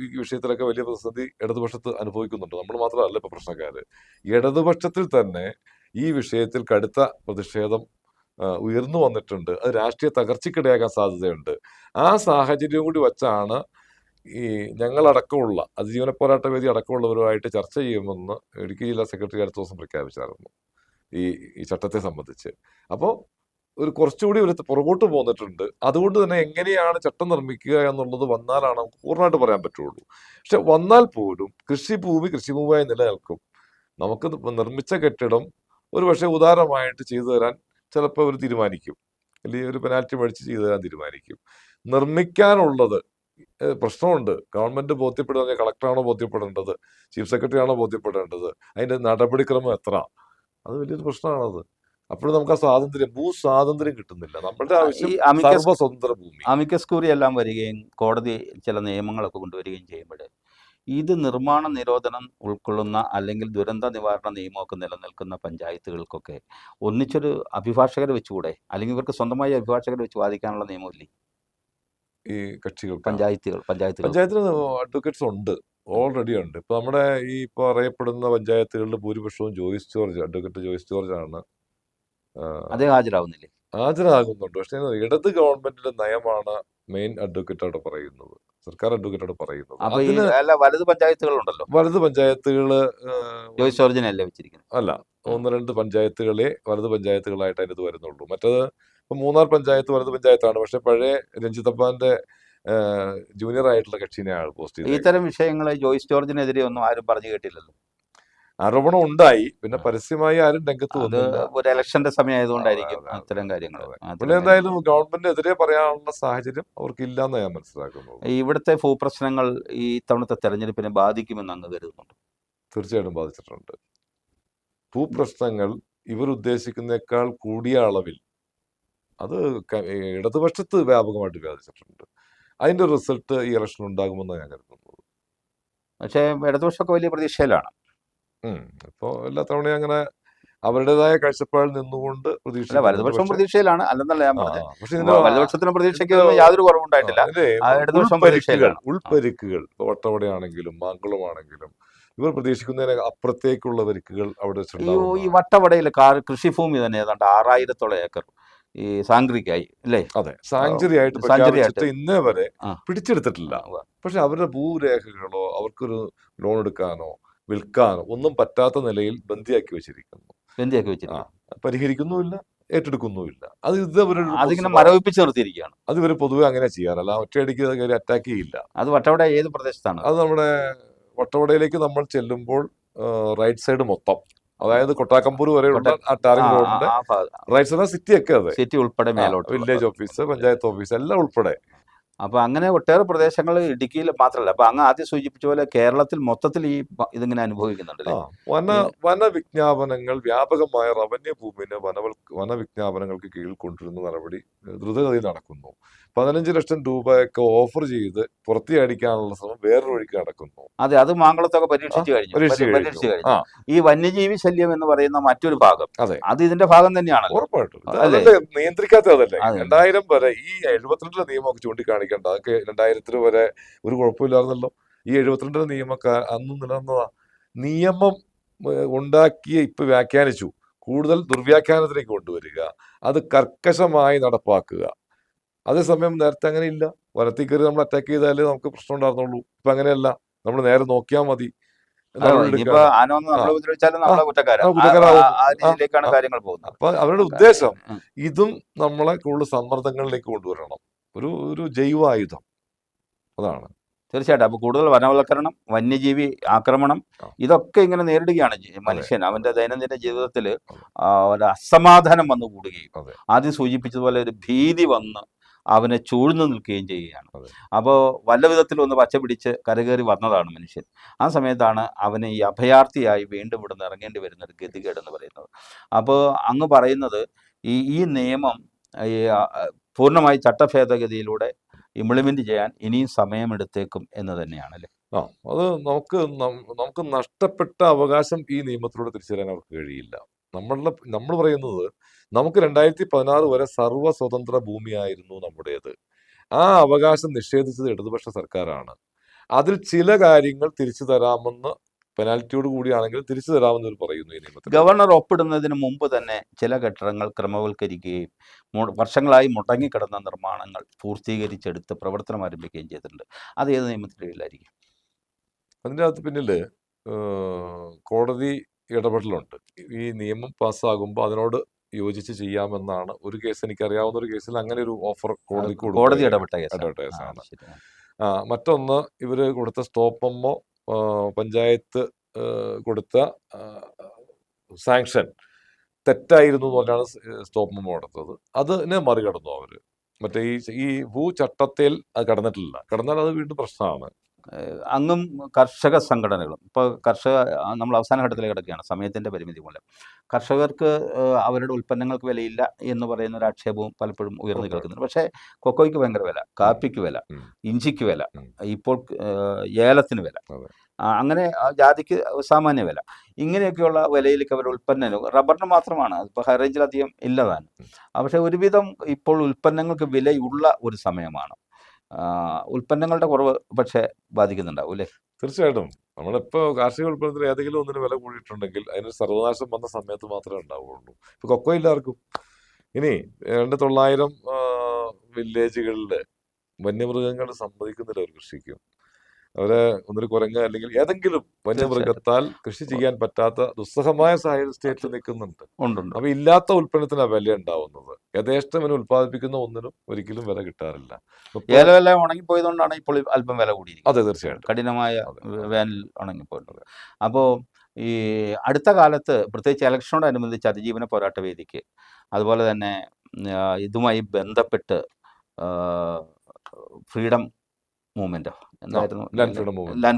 ഈ വിഷയത്തിലൊക്കെ വലിയ പ്രതിസന്ധി ഇടതുപക്ഷത്ത് അനുഭവിക്കുന്നുണ്ട്. നമ്മൾ മാത്രമല്ല ഇപ്പോൾ പ്രശ്നക്കാര്. ഇടതുപക്ഷത്തിൽ തന്നെ ഈ വിഷയത്തിൽ കടുത്ത പ്രതിഷേധം ഉയർന്നു വന്നിട്ടുണ്ട്. അത് രാഷ്ട്രീയ തകർച്ചയ്ക്കിടയാക്കാൻ സാധ്യതയുണ്ട്. ആ സാഹചര്യം കൂടി വച്ചാണ് ഈ ഞങ്ങളടക്കമുള്ള അതിജീവന പോരാട്ട വേദി അടക്കമുള്ളവരുമായിട്ട് ചർച്ച ചെയ്യുമെന്ന് ഇടുക്കി ജില്ലാ സെക്രട്ടറി അടുത്ത ദിവസം പ്രഖ്യാപിച്ചായിരുന്നു ഈ ചട്ടത്തെ സംബന്ധിച്ച്. അപ്പോൾ ഒരു കുറച്ചുകൂടി ഒരു പുറകോട്ട് പോന്നിട്ടുണ്ട്. അതുകൊണ്ട് തന്നെ എങ്ങനെയാണ് ചട്ടം നിർമ്മിക്കുക എന്നുള്ളത് വന്നാലാണ് നമുക്ക് പൂർണ്ണമായിട്ട് പറയാൻ പറ്റുള്ളൂ. പക്ഷെ വന്നാൽ പോലും കൃഷിഭൂമിയായി നിലനിൽക്കും. നമുക്ക് നിർമ്മിച്ച കെട്ടിടം ഒരു പക്ഷേ ഉദാരമായിട്ട് ചെയ്തു തരാൻ ചിലപ്പോൾ അവർ തീരുമാനിക്കും, അല്ലെങ്കിൽ ഒരു പെനാൽറ്റി മേടിച്ച് ചെയ്തു തരാൻ തീരുമാനിക്കും. നിർമ്മിക്കാനുള്ളത് പ്രശ്നമുണ്ട്. ഗവൺമെന്റ് ബോധ്യപ്പെടുക, കളക്ടറാണോ ബോധ്യപ്പെടേണ്ടത്, ചീഫ് സെക്രട്ടറി ആണോ ബോധ്യപ്പെടേണ്ടത്, അതിന്റെ നടപടിക്രമം എത്ര, അത് വലിയൊരു പ്രശ്നമാണത്. അപ്പോഴും നമുക്ക് ആ സ്വാതന്ത്ര്യം, ഭൂസ്വാതന്ത്ര്യം കിട്ടുന്നില്ല. നമ്മളുടെ ആവശ്യം സർവ്വസ്വതന്ത്ര ഭൂമി. അമിക്കസ് ക്യൂറി എല്ലാം വരികയും കോടതി ചില നിയമങ്ങളൊക്കെ കൊണ്ടുവരികയും ചെയ്യുമ്പോൾ ഇത് നിർമ്മാണ നിരോധനം ഉൾക്കൊള്ളുന്ന അല്ലെങ്കിൽ ദുരന്ത നിവാരണ നിയമമൊക്കെ നിലനിൽക്കുന്ന പഞ്ചായത്തുകൾക്കൊക്കെ ഒന്നിച്ചൊരു അഭിഭാഷകരെ വെച്ചുകൂടെ? അല്ലെങ്കിൽ ഇവർക്ക് സ്വന്തമായി അഭിഭാഷകരെ വെച്ച് വാദിക്കാനുള്ള നിയമമില്ലേ ഈ കക്ഷികൾ? പഞ്ചായത്തിന് അഡ്വക്കേറ്റ്സ് ഉണ്ട്, ഓൾറെഡി ഉണ്ട്. ഇപ്പൊ നമ്മുടെ ഈ ഇപ്പൊ അറിയപ്പെടുന്ന പഞ്ചായത്തുകളിൽ ഭൂരിപക്ഷവും അഡ്വക്കേറ്റ് ജോയിസ് ജോർജ് ആണ്. അദ്ദേഹം ഹാജരാകുന്നില്ലേ? ഹാജരാകുന്നുണ്ട്. പക്ഷേ ഇടത് ഗവൺമെന്റിന്റെ നയമാണ് മെയിൻ അഡ്വക്കേറ്റോട് പറയുന്നത്, സർക്കാർ അഡ്വക്കേറ്റോട് പറയുന്നത്. വലത് പഞ്ചായത്തുകളുണ്ടല്ലോ, വലത് പഞ്ചായത്തുകള് ജോയിസ് ജോർജിനല്ലേ വെച്ചിരിക്കുന്നത്? അല്ല, 1-2 പഞ്ചായത്തുകളെ വലത് പഞ്ചായത്തുകളായിട്ട് അതിനകത്ത് വരുന്നുള്ളൂ. മറ്റത് ഇപ്പൊ മൂന്നാർ പഞ്ചായത്ത് വലത് പഞ്ചായത്താണ്. പക്ഷെ പഴയ രഞ്ജിത്തപ്പാന്റെ ജൂനിയർ ആയിട്ടുള്ള കക്ഷിനെയാണ് പോസ്റ്റ് ചെയ്തത്. ഇത്തരം വിഷയങ്ങൾ ജോയിസ് ജോർജിനെതിരെ ഒന്നും ആരും പറഞ്ഞു കേട്ടില്ലല്ലോ. ആരോപണം ഉണ്ടായി, പിന്നെ പരസ്യമായി ആരും രംഗത്ത് വന്നില്ല. ഒരു ഇലക്ഷന്റെ സമയമായതുകൊണ്ടായിരിക്കും അത്തരം കാര്യങ്ങൾ. പിന്നെ എന്തായാലും ഗവൺമെന്റിനെതിരെ പറയാനുള്ള സാഹചര്യം അവർക്ക് ഇല്ലാന്ന് ഞാൻ മനസ്സിലാക്കുന്നു. ഇവിടുത്തെ ഭൂപ്രശ്നങ്ങൾ ഈ തവണത്തെ തെരഞ്ഞെടുപ്പിനെ ബാധിക്കുമെന്ന് അങ്ങ് കരുതുന്നുണ്ട്? തീർച്ചയായിട്ടും ബാധിച്ചിട്ടുണ്ട്. ഭൂപ്രശ്നങ്ങൾ ഇവർ ഉദ്ദേശിക്കുന്നേക്കാൾ കൂടിയ അളവിൽ അത് ഇടതുപക്ഷത്ത് വ്യാപകമായിട്ട് ബാധിച്ചിട്ടുണ്ട്. അതിന്റെ റിസൾട്ട് ഈ ഇലക്ഷൻ ഉണ്ടാകുമെന്ന് ഞാൻ കരുതുന്നത്. പക്ഷേ ഇടതുപക്ഷമൊക്കെ വലിയ പ്രതീക്ഷയിലാണ്. ഇപ്പോൾ എല്ലാ തവണയും അങ്ങനെ അവരുടേതായ കാഴ്ചപ്പാടിൽ നിന്നുകൊണ്ട് വലതുപക്ഷം പ്രതീക്ഷയിലാണ് അല്ലെന്നല്ല ഞാൻ പറഞ്ഞത്. വലതുപക്ഷത്തിന് പ്രതീക്ഷയ്ക്ക് യാതൊരു കുറവുണ്ടായിട്ടില്ല. ഉൾപ്പരിക്കുകൾ ഇപ്പൊ വട്ടവടയാണെങ്കിലും മാങ്കുളമാണെങ്കിലും ഇവർ പ്രതീക്ഷിക്കുന്നതിന് അപ്പുറത്തേക്കുള്ള പരിക്കുകൾ അവിടെ ഈ വട്ടവടയിൽ കൃഷിഭൂമി തന്നെ ഏതാണ്ട് 6000-ഓളം ഏക്കർ ഈ സാങ്ക്രിക്കായി അല്ലേ? അതെ, സാങ്ച്വറി ആയിട്ട് ഇന്നേ വരെ പിടിച്ചെടുത്തിട്ടില്ല. പക്ഷെ അവരുടെ ഭൂരേഖകളോ അവർക്കൊരു ലോൺ എടുക്കാനോ വിൽക്കാനോ ഒന്നും പറ്റാത്ത നിലയിൽ ബന്ദിയാക്കി വെച്ചിരിക്കുന്നു. പരിഹരിക്കുന്നുമില്ല, ഏറ്റെടുക്കുന്നുമില്ല. അത് അതിങ്ങനെ മരവിപ്പിച്ച് നിർത്തിയിരിക്കുകയാണ്. അത് ഇവർ പൊതുവെ അങ്ങനെ ചെയ്യാറല്ല, ഒറ്റയടിക്ക് കയറി അറ്റാക്ക് ചെയ്യില്ല. അത് വട്ടവട ഏത് പ്രദേശത്താണ്? അത് നമ്മുടെ വട്ടവടയിലേക്ക് നമ്മൾ ചെല്ലുമ്പോൾ റൈറ്റ് സൈഡ് മൊത്തം, അതായത് കൊട്ടാക്കമ്പൂർ വരെയുള്ള ആ ടാറിംഗ് റോഡിന്റെ റൈറ്റ് സൈഡ്, സിറ്റി ഒക്കെ, അതെ, സിറ്റി ഉൾപ്പെടെ മേലോട്ട് വില്ലേജ് ഓഫീസ്, പഞ്ചായത്ത് ഓഫീസ് എല്ലാം ഉൾപ്പെടെ. അപ്പൊ അങ്ങനെ ഒട്ടേറെ പ്രദേശങ്ങൾ ഇടുക്കിയിൽ മാത്രമല്ല, അപ്പൊ അങ്ങ് ആദ്യം സൂചിപ്പിച്ച പോലെ കേരളത്തിൽ മൊത്തത്തിൽ ഈ ഇതിങ്ങനെ അനുഭവിക്കുന്നുണ്ട്. വനവിജ്ഞാപനങ്ങൾ വ്യാപകമായ റവന്യൂ ഭൂമിനെ വനവിജ്ഞാപനങ്ങൾക്ക് കീഴിൽ കൊണ്ടുവരുന്ന നടപടി ദ്രുതഗതിയിൽ നടക്കുന്നു. 15 ലക്ഷം രൂപയൊക്കെ ഓഫർ ചെയ്ത് പുറത്തിയടിക്കാനുള്ള ശ്രമം വേറൊരു വഴിക്ക് നടക്കുന്നു. അതെ, അത് മാങ്കുളത്തൊക്കെ പരീക്ഷിച്ചു കഴിഞ്ഞു. ഈ വന്യജീവി ശല്യം എന്ന് പറയുന്ന മറ്റൊരു ഭാഗം, അത് ഇതിന്റെ ഭാഗം തന്നെയാണ്. ഉറപ്പായിട്ടും നിയന്ത്രിക്കാത്തതല്ലേ. 2000 വരെ ഈ 72 നിയമമൊക്കെ ചൂണ്ടിക്കാണിക്കേണ്ട, അതൊക്കെ 2000 വരെ ഒരു കുഴപ്പമില്ലായിരുന്നല്ലോ. ഈ 72 നിയമമൊക്കെ അന്ന് നിലനിന്നതാ. നിയമം ഉണ്ടാക്കി ഇപ്പൊ വ്യാഖ്യാനിച്ചു, കൂടുതൽ ദുർവ്യാഖ്യാനത്തിലേക്ക് കൊണ്ടുവരിക, അത് കർക്കശമായി നടപ്പാക്കുക. അതേസമയം നേരത്തെ അങ്ങനെ ഇല്ല. വനത്തിൽ കയറി നമ്മൾ അറ്റാക്ക് ചെയ്താലേ നമുക്ക് പ്രശ്നം ഉണ്ടായിരുന്നുള്ളൂ. ഇപ്പൊ അങ്ങനെയല്ല, നമ്മൾ നേരെ നോക്കിയാൽ മതി. അപ്പൊ അവരുടെ ഉദ്ദേശം ഇതും നമ്മളെ കൂടുതൽ സമ്മർദ്ദങ്ങളിലേക്ക് കൊണ്ടുവരണം, ഒരു ജൈവായുധം അതാണ്. തീർച്ചയായിട്ടും. അപ്പൊ കൂടുതൽ വനവൽക്കരണം, വന്യജീവി ആക്രമണം, ഇതൊക്കെ ഇങ്ങനെ നേരിടുകയാണ് മനുഷ്യൻ. അവന്റെ ദൈനംദിന ജീവിതത്തിൽ ഒരു അസമാധാനം വന്നു കൂടുകയും ആദ്യം സൂചിപ്പിച്ചതുപോലെ ഒരു ഭീതി വന്ന് അവനെ ചൂഴ്ന്നു നിൽക്കുകയും ചെയ്യുകയാണ്. അപ്പോൾ വല്ല വിധത്തിൽ ഒന്ന് പച്ച പിടിച്ച് കരകയറി വന്നതാണ് മനുഷ്യൻ. ആ സമയത്താണ് അവന് ഈ അഭയാർത്ഥിയായി വീണ്ടും ഇവിടെ നിന്ന് ഇറങ്ങേണ്ടി വരുന്ന ഒരു ഗതികേടെന്ന് പറയുന്നത്. അപ്പോൾ അങ്ങ് പറയുന്നത് ഈ നിയമം ഈ പൂർണ്ണമായി ചട്ടഭേദഗതിയിലൂടെ ഇംപ്ലിമെന്റ് ചെയ്യാൻ ഇനിയും സമയമെടുത്തേക്കും എന്ന് തന്നെയാണല്ലേ? ആ അത് നമുക്ക് നഷ്ടപ്പെട്ട അവകാശം ഈ നിയമത്തിലൂടെ തിരിച്ചു തരാൻ അവർക്ക് കഴിയില്ല. നമ്മൾ പറയുന്നത് നമുക്ക് 2016 വരെ സർവ്വ സ്വതന്ത്ര ഭൂമിയായിരുന്നു നമ്മുടേത്. ആ അവകാശം നിഷേധിച്ചത് ഇടതുപക്ഷ സർക്കാരാണ്. അതിൽ ചില കാര്യങ്ങൾ തിരിച്ചു തരാമെന്ന് പെനാൽറ്റിയോട് കൂടിയാണെങ്കിലും തിരിച്ചു തരാമെന്ന് ഇവർ പറയുന്നു ഈ നിയമത്തിൽ. ഗവർണർ ഒപ്പിടുന്നതിന് മുമ്പ് തന്നെ ചില കെട്ടിടങ്ങൾ ക്രമവൽക്കരിക്കുകയും വർഷങ്ങളായി മുടങ്ങിക്കിടന്ന നിർമ്മാണങ്ങൾ പൂർത്തീകരിച്ചെടുത്ത് പ്രവർത്തനം ആരംഭിക്കുകയും ചെയ്തിട്ടുണ്ട്. അത് ഏത് നിയമത്തിൻ്റെ കീഴിലായിരിക്കും? അതിൻ്റെ അകത്ത് പിന്നിൽ കോടതി ഇടപെടലുണ്ട്. ഈ നിയമം പാസ്സാകുമ്പോൾ അതിനോട് യോജിച്ച് ചെയ്യാമെന്നാണ് ഒരു കേസ്, എനിക്കറിയാവുന്ന ഒരു കേസിൽ അങ്ങനെ ഒരു ഓഫർ കോടതിക്ക് കോടതി ഇടപെട്ട ഇടപെട്ട കേസാണ്. കേസാണ്. ശരി. മറ്റൊന്ന് ഇവർ കൊടുത്ത സ്റ്റോപ്പമ്മോ പഞ്ചായത്ത് കൊടുത്ത സാങ്ഷൻ തെറ്റായിരുന്നു എന്ന് പറഞ്ഞാണ് സ്റ്റോപ്പമ്മോ കൊടുത്തത്. അതിനെ മറികടന്നു അവർ. മറ്റേ ഈ ഭൂചട്ടത്തിൽ അത് കടന്നിട്ടില്ല. കടന്നാൽ അത് വീണ്ടും പ്രശ്നമാണ്. അങ്ങും കർഷക സംഘടനകളും ഇപ്പോൾ നമ്മൾ അവസാന ഘട്ടത്തിലേക്ക് കിടക്കുകയാണ് സമയത്തിൻ്റെ പരിമിതി മൂലം. കർഷകർക്ക് അവരുടെ ഉൽപ്പന്നങ്ങൾക്ക് വിലയില്ല എന്ന് പറയുന്ന ഒരു ആക്ഷേപവും പലപ്പോഴും ഉയർന്നു കേൾക്കുന്നുണ്ട്. പക്ഷേ കൊക്കോയ്ക്ക് ഭയങ്കര വില, കാപ്പിക്ക് വില, ഇഞ്ചിക്ക് വില, ഇപ്പോൾ ഏലത്തിന് വില, അങ്ങനെ ജാതിക്ക് സാമാന്യ വില, ഇങ്ങനെയൊക്കെയുള്ള വിലയിലേക്ക് അവരുടെ ഉൽപ്പന്നം, റബ്ബറിന് മാത്രമാണ് അതിപ്പോൾ ഹൈ റേഞ്ചിലധികം ഇല്ലതാണ്. പക്ഷേ ഒരുവിധം ഇപ്പോൾ ഉൽപ്പന്നങ്ങൾക്ക് വിലയുള്ള ഒരു സമയമാണ്. ഉൽപ്പന്നങ്ങളുടെ കുറവ് പക്ഷേ ബാധിക്കുന്നുണ്ടാവും അല്ലേ? തീർച്ചയായിട്ടും. നമ്മളിപ്പോൾ കാർഷിക ഉൽപ്പന്നത്തിന് ഏതെങ്കിലും ഒന്നിന് വില കൂടിയിട്ടുണ്ടെങ്കിൽ അതിന് സർവനാശം വന്ന സമയത്ത് മാത്രമേ ഉണ്ടാവുകയുള്ളൂ. ഇപ്പോൾ കൊക്കോ ഇല്ലാർക്കും. ഇനി 900 വില്ലേജുകളിൽ വന്യമൃഗങ്ങൾ സമ്മതിക്കുന്നില്ല ഒരു കൃഷിക്കും. അവരെ ഒന്നൊരു കുരങ്ങ് അല്ലെങ്കിൽ ഏതെങ്കിലും വന്യമൃഗത്താൽ കൃഷി ചെയ്യാൻ പറ്റാത്ത ദുസ്സഹമായ സാഹചര്യം സ്റ്റേറ്റിൽ നിൽക്കുന്നുണ്ട്. അപ്പൊ ഇല്ലാത്ത ഉൽപ്പന്നത്തിന് വില ഉണ്ടാവുന്നത്. യഥേഷ്ടം ഉൽപ്പാദിപ്പിക്കുന്ന ഒന്നിനും ഒരിക്കലും വില കിട്ടാറില്ല. ഏലമെല്ലാം ഉണങ്ങിപ്പോയതുകൊണ്ടാണ് ഇപ്പോൾ അല്പം വില കൂടിയിരിക്കുന്നത്. അതെ, തീർച്ചയായിട്ടും. കഠിനമായ വേനൽ ഉണങ്ങിപ്പോയിട്ടുണ്ട്. അപ്പോൾ ഈ അടുത്ത കാലത്ത് പ്രത്യേകിച്ച് ഇലക്ഷനോടനുബന്ധിച്ച് അതിജീവന പോരാട്ട വേദിക്ക്, അതുപോലെ തന്നെ ഇതുമായി ബന്ധപ്പെട്ട് ഫ്രീഡം മൂവ്മെൻറ്റോ എന്തായിരുന്നു, ലാൻഡ്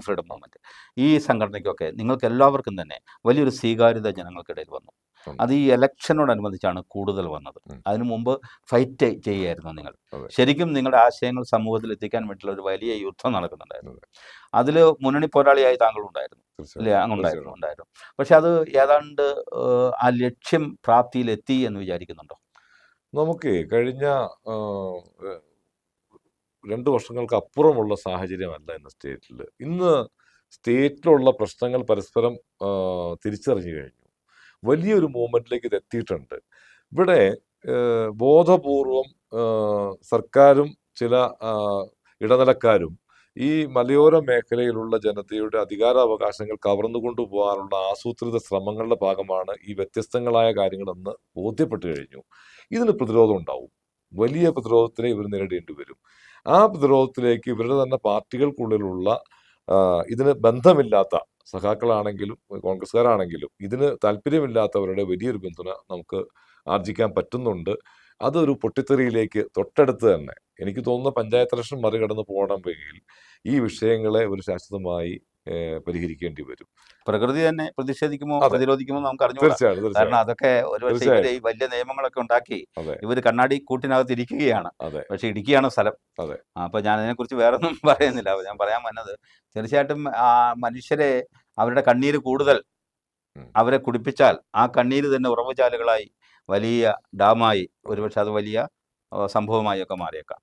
ഫ്രീഡം മൂവ്മെൻറ്റ്, ഈ സംഘടനയ്ക്കൊക്കെ നിങ്ങൾക്ക് എല്ലാവർക്കും തന്നെ വലിയൊരു സ്വീകാര്യത ജനങ്ങൾക്കിടയിൽ വന്നു. അത് ഈ ഇലക്ഷനോടനുബന്ധിച്ചാണ് കൂടുതൽ വന്നത്. അതിനു മുമ്പ് ഫൈറ്റ് ചെയ്യുമായിരുന്നു നിങ്ങൾ. ശരിക്കും നിങ്ങളുടെ ആശയങ്ങൾ സമൂഹത്തിൽ എത്തിക്കാൻ വേണ്ടിയിട്ടുള്ള ഒരു വലിയ യുദ്ധം നടക്കുന്നുണ്ടായിരുന്നു. അതിൽ മുന്നണി പോരാളിയായി താങ്കളുണ്ടായിരുന്നു അല്ലേ? ഉണ്ടായിരുന്നു. പക്ഷെ അത് ഏതാണ്ട് ആ ലക്ഷ്യം പ്രാപ്തിയിലെത്തി എന്ന് വിചാരിക്കുന്നുണ്ടോ? നമുക്ക് കഴിഞ്ഞ 2 വർഷങ്ങൾക്ക് അപ്പുറമുള്ള സാഹചര്യമല്ല ഇന്ന് സ്റ്റേറ്റിൽ. ഇന്ന് സ്റ്റേറ്റിലുള്ള പ്രശ്നങ്ങൾ പരസ്പരം തിരിച്ചറിഞ്ഞു കഴിഞ്ഞു. വലിയൊരു മൂവ്മെന്റിലേക്ക് ഇത് എത്തിയിട്ടുണ്ട്. ഇവിടെ ബോധപൂർവം സർക്കാരും ചില ഇടനിലക്കാരും ഈ മലയോര മേഖലയിലുള്ള ജനതയുടെ അധികാരാവകാശങ്ങൾ കവർന്നുകൊണ്ടു പോകാനുള്ള ആസൂത്രിത ശ്രമങ്ങളുടെ ഭാഗമാണ് ഈ വ്യത്യസ്തങ്ങളായ കാര്യങ്ങളെന്ന് ബോധ്യപ്പെട്ടു കഴിഞ്ഞു. ഇതിന് പ്രതിരോധം ഉണ്ടാവും. വലിയ പ്രതിരോധത്തിനെ ഇവർ നേരിടേണ്ടി വരും. ആ പ്രതിരോധത്തിലേക്ക് ഇവരുടെ തന്നെ പാർട്ടികൾക്കുള്ളിലുള്ള ഇതിന് ബന്ധമില്ലാത്ത സഖാക്കളാണെങ്കിലും കോൺഗ്രസ്സുകാരാണെങ്കിലും ഇതിന് താല്പര്യമില്ലാത്തവരുടെ വലിയൊരു പിന്തുണ നമുക്ക് ആർജിക്കാൻ പറ്റുന്നുണ്ട്. അതൊരു പൊട്ടിത്തെറിയിലേക്ക് തൊട്ടടുത്ത് തന്നെ എനിക്ക് തോന്നുന്ന പഞ്ചായത്ത് ഇലക്ഷൻ മറികടന്ന് പോകണമെങ്കിൽ ഈ വിഷയങ്ങളെ ഒരു ശാശ്വതമായി പരിഹരിക്കേണ്ടി വരും. പ്രകൃതി തന്നെ പ്രതിഷേധിക്കുമോ പ്രതിരോധിക്കുമോ നമുക്ക് അറിഞ്ഞു. തീർച്ചയായിട്ടും. കാരണം അതൊക്കെ ഒരുപക്ഷെ ഈ വലിയ നിയമങ്ങളൊക്കെ ഉണ്ടാക്കി ഇവർ കണ്ണാടി കൂട്ടിനകത്ത് ഇരിക്കുകയാണ്. പക്ഷെ ഇടുക്കിയാണ് സ്ഥലം. അപ്പൊ ഞാൻ അതിനെക്കുറിച്ച് വേറൊന്നും പറയുന്നില്ല. ഞാൻ പറയാൻ വന്നത് തീർച്ചയായിട്ടും മനുഷ്യരെ അവരുടെ കണ്ണീര് കൂടുതൽ അവരെ കുടിപ്പിച്ചാൽ ആ കണ്ണീര് തന്നെ ഉറവുചാലുകളായി വലിയ ഡാമായി ഒരുപക്ഷെ അത് വലിയ സംഭവമായി ഒക്കെ മാറിയേക്കാം.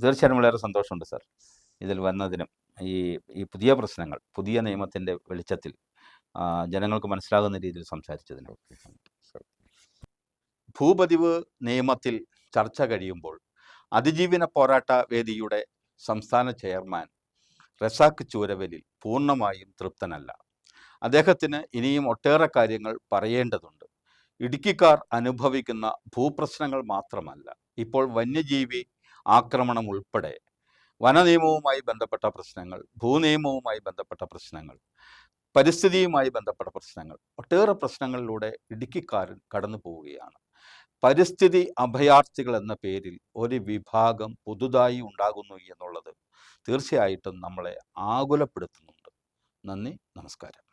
തീർച്ചയായിട്ടും വളരെ സന്തോഷമുണ്ട് സാർ ഇതിൽ വന്നതിനും. ഈ പുതിയ പ്രശ്നങ്ങൾ പുതിയ നിയമത്തിൻ്റെ വെളിച്ചത്തിൽ ജനങ്ങൾക്ക് മനസ്സിലാകുന്ന രീതിയിൽ സംസാരിച്ചതിനും. ഭൂപതിവ് നിയമത്തിൽ ചർച്ച കഴിയുമ്പോൾ അതിജീവന പോരാട്ട വേദിയുടെ സംസ്ഥാന ചെയർമാൻ റസാഖ് ചൂരവലിൽ പൂർണ്ണമായും തൃപ്തനല്ല. അദ്ദേഹത്തിന് ഇനിയും ഒട്ടേറെ കാര്യങ്ങൾ പറയേണ്ടതുണ്ട്. ഇടുക്കിക്കാർ അനുഭവിക്കുന്ന ഭൂപ്രശ്നങ്ങൾ മാത്രമല്ല, ഇപ്പോൾ വന്യജീവി ആക്രമണം ഉൾപ്പെടെ വനനിയമവുമായി ബന്ധപ്പെട്ട പ്രശ്നങ്ങൾ, ഭൂനിയമവുമായി ബന്ധപ്പെട്ട പ്രശ്നങ്ങൾ, പരിസ്ഥിതിയുമായി ബന്ധപ്പെട്ട പ്രശ്നങ്ങൾ, ഒട്ടേറെ പ്രശ്നങ്ങളിലൂടെ ഇടുക്കിക്കാരൻ കടന്നു പോവുകയാണ്. പരിസ്ഥിതി അഭയാർത്ഥികൾ എന്ന പേരിൽ ഒരു വിഭാഗം പുതുതായി ഉണ്ടാകുന്നു എന്നുള്ളത് തീർച്ചയായിട്ടും നമ്മളെ ആകുലപ്പെടുത്തുന്നുണ്ട്. നന്ദി, നമസ്കാരം.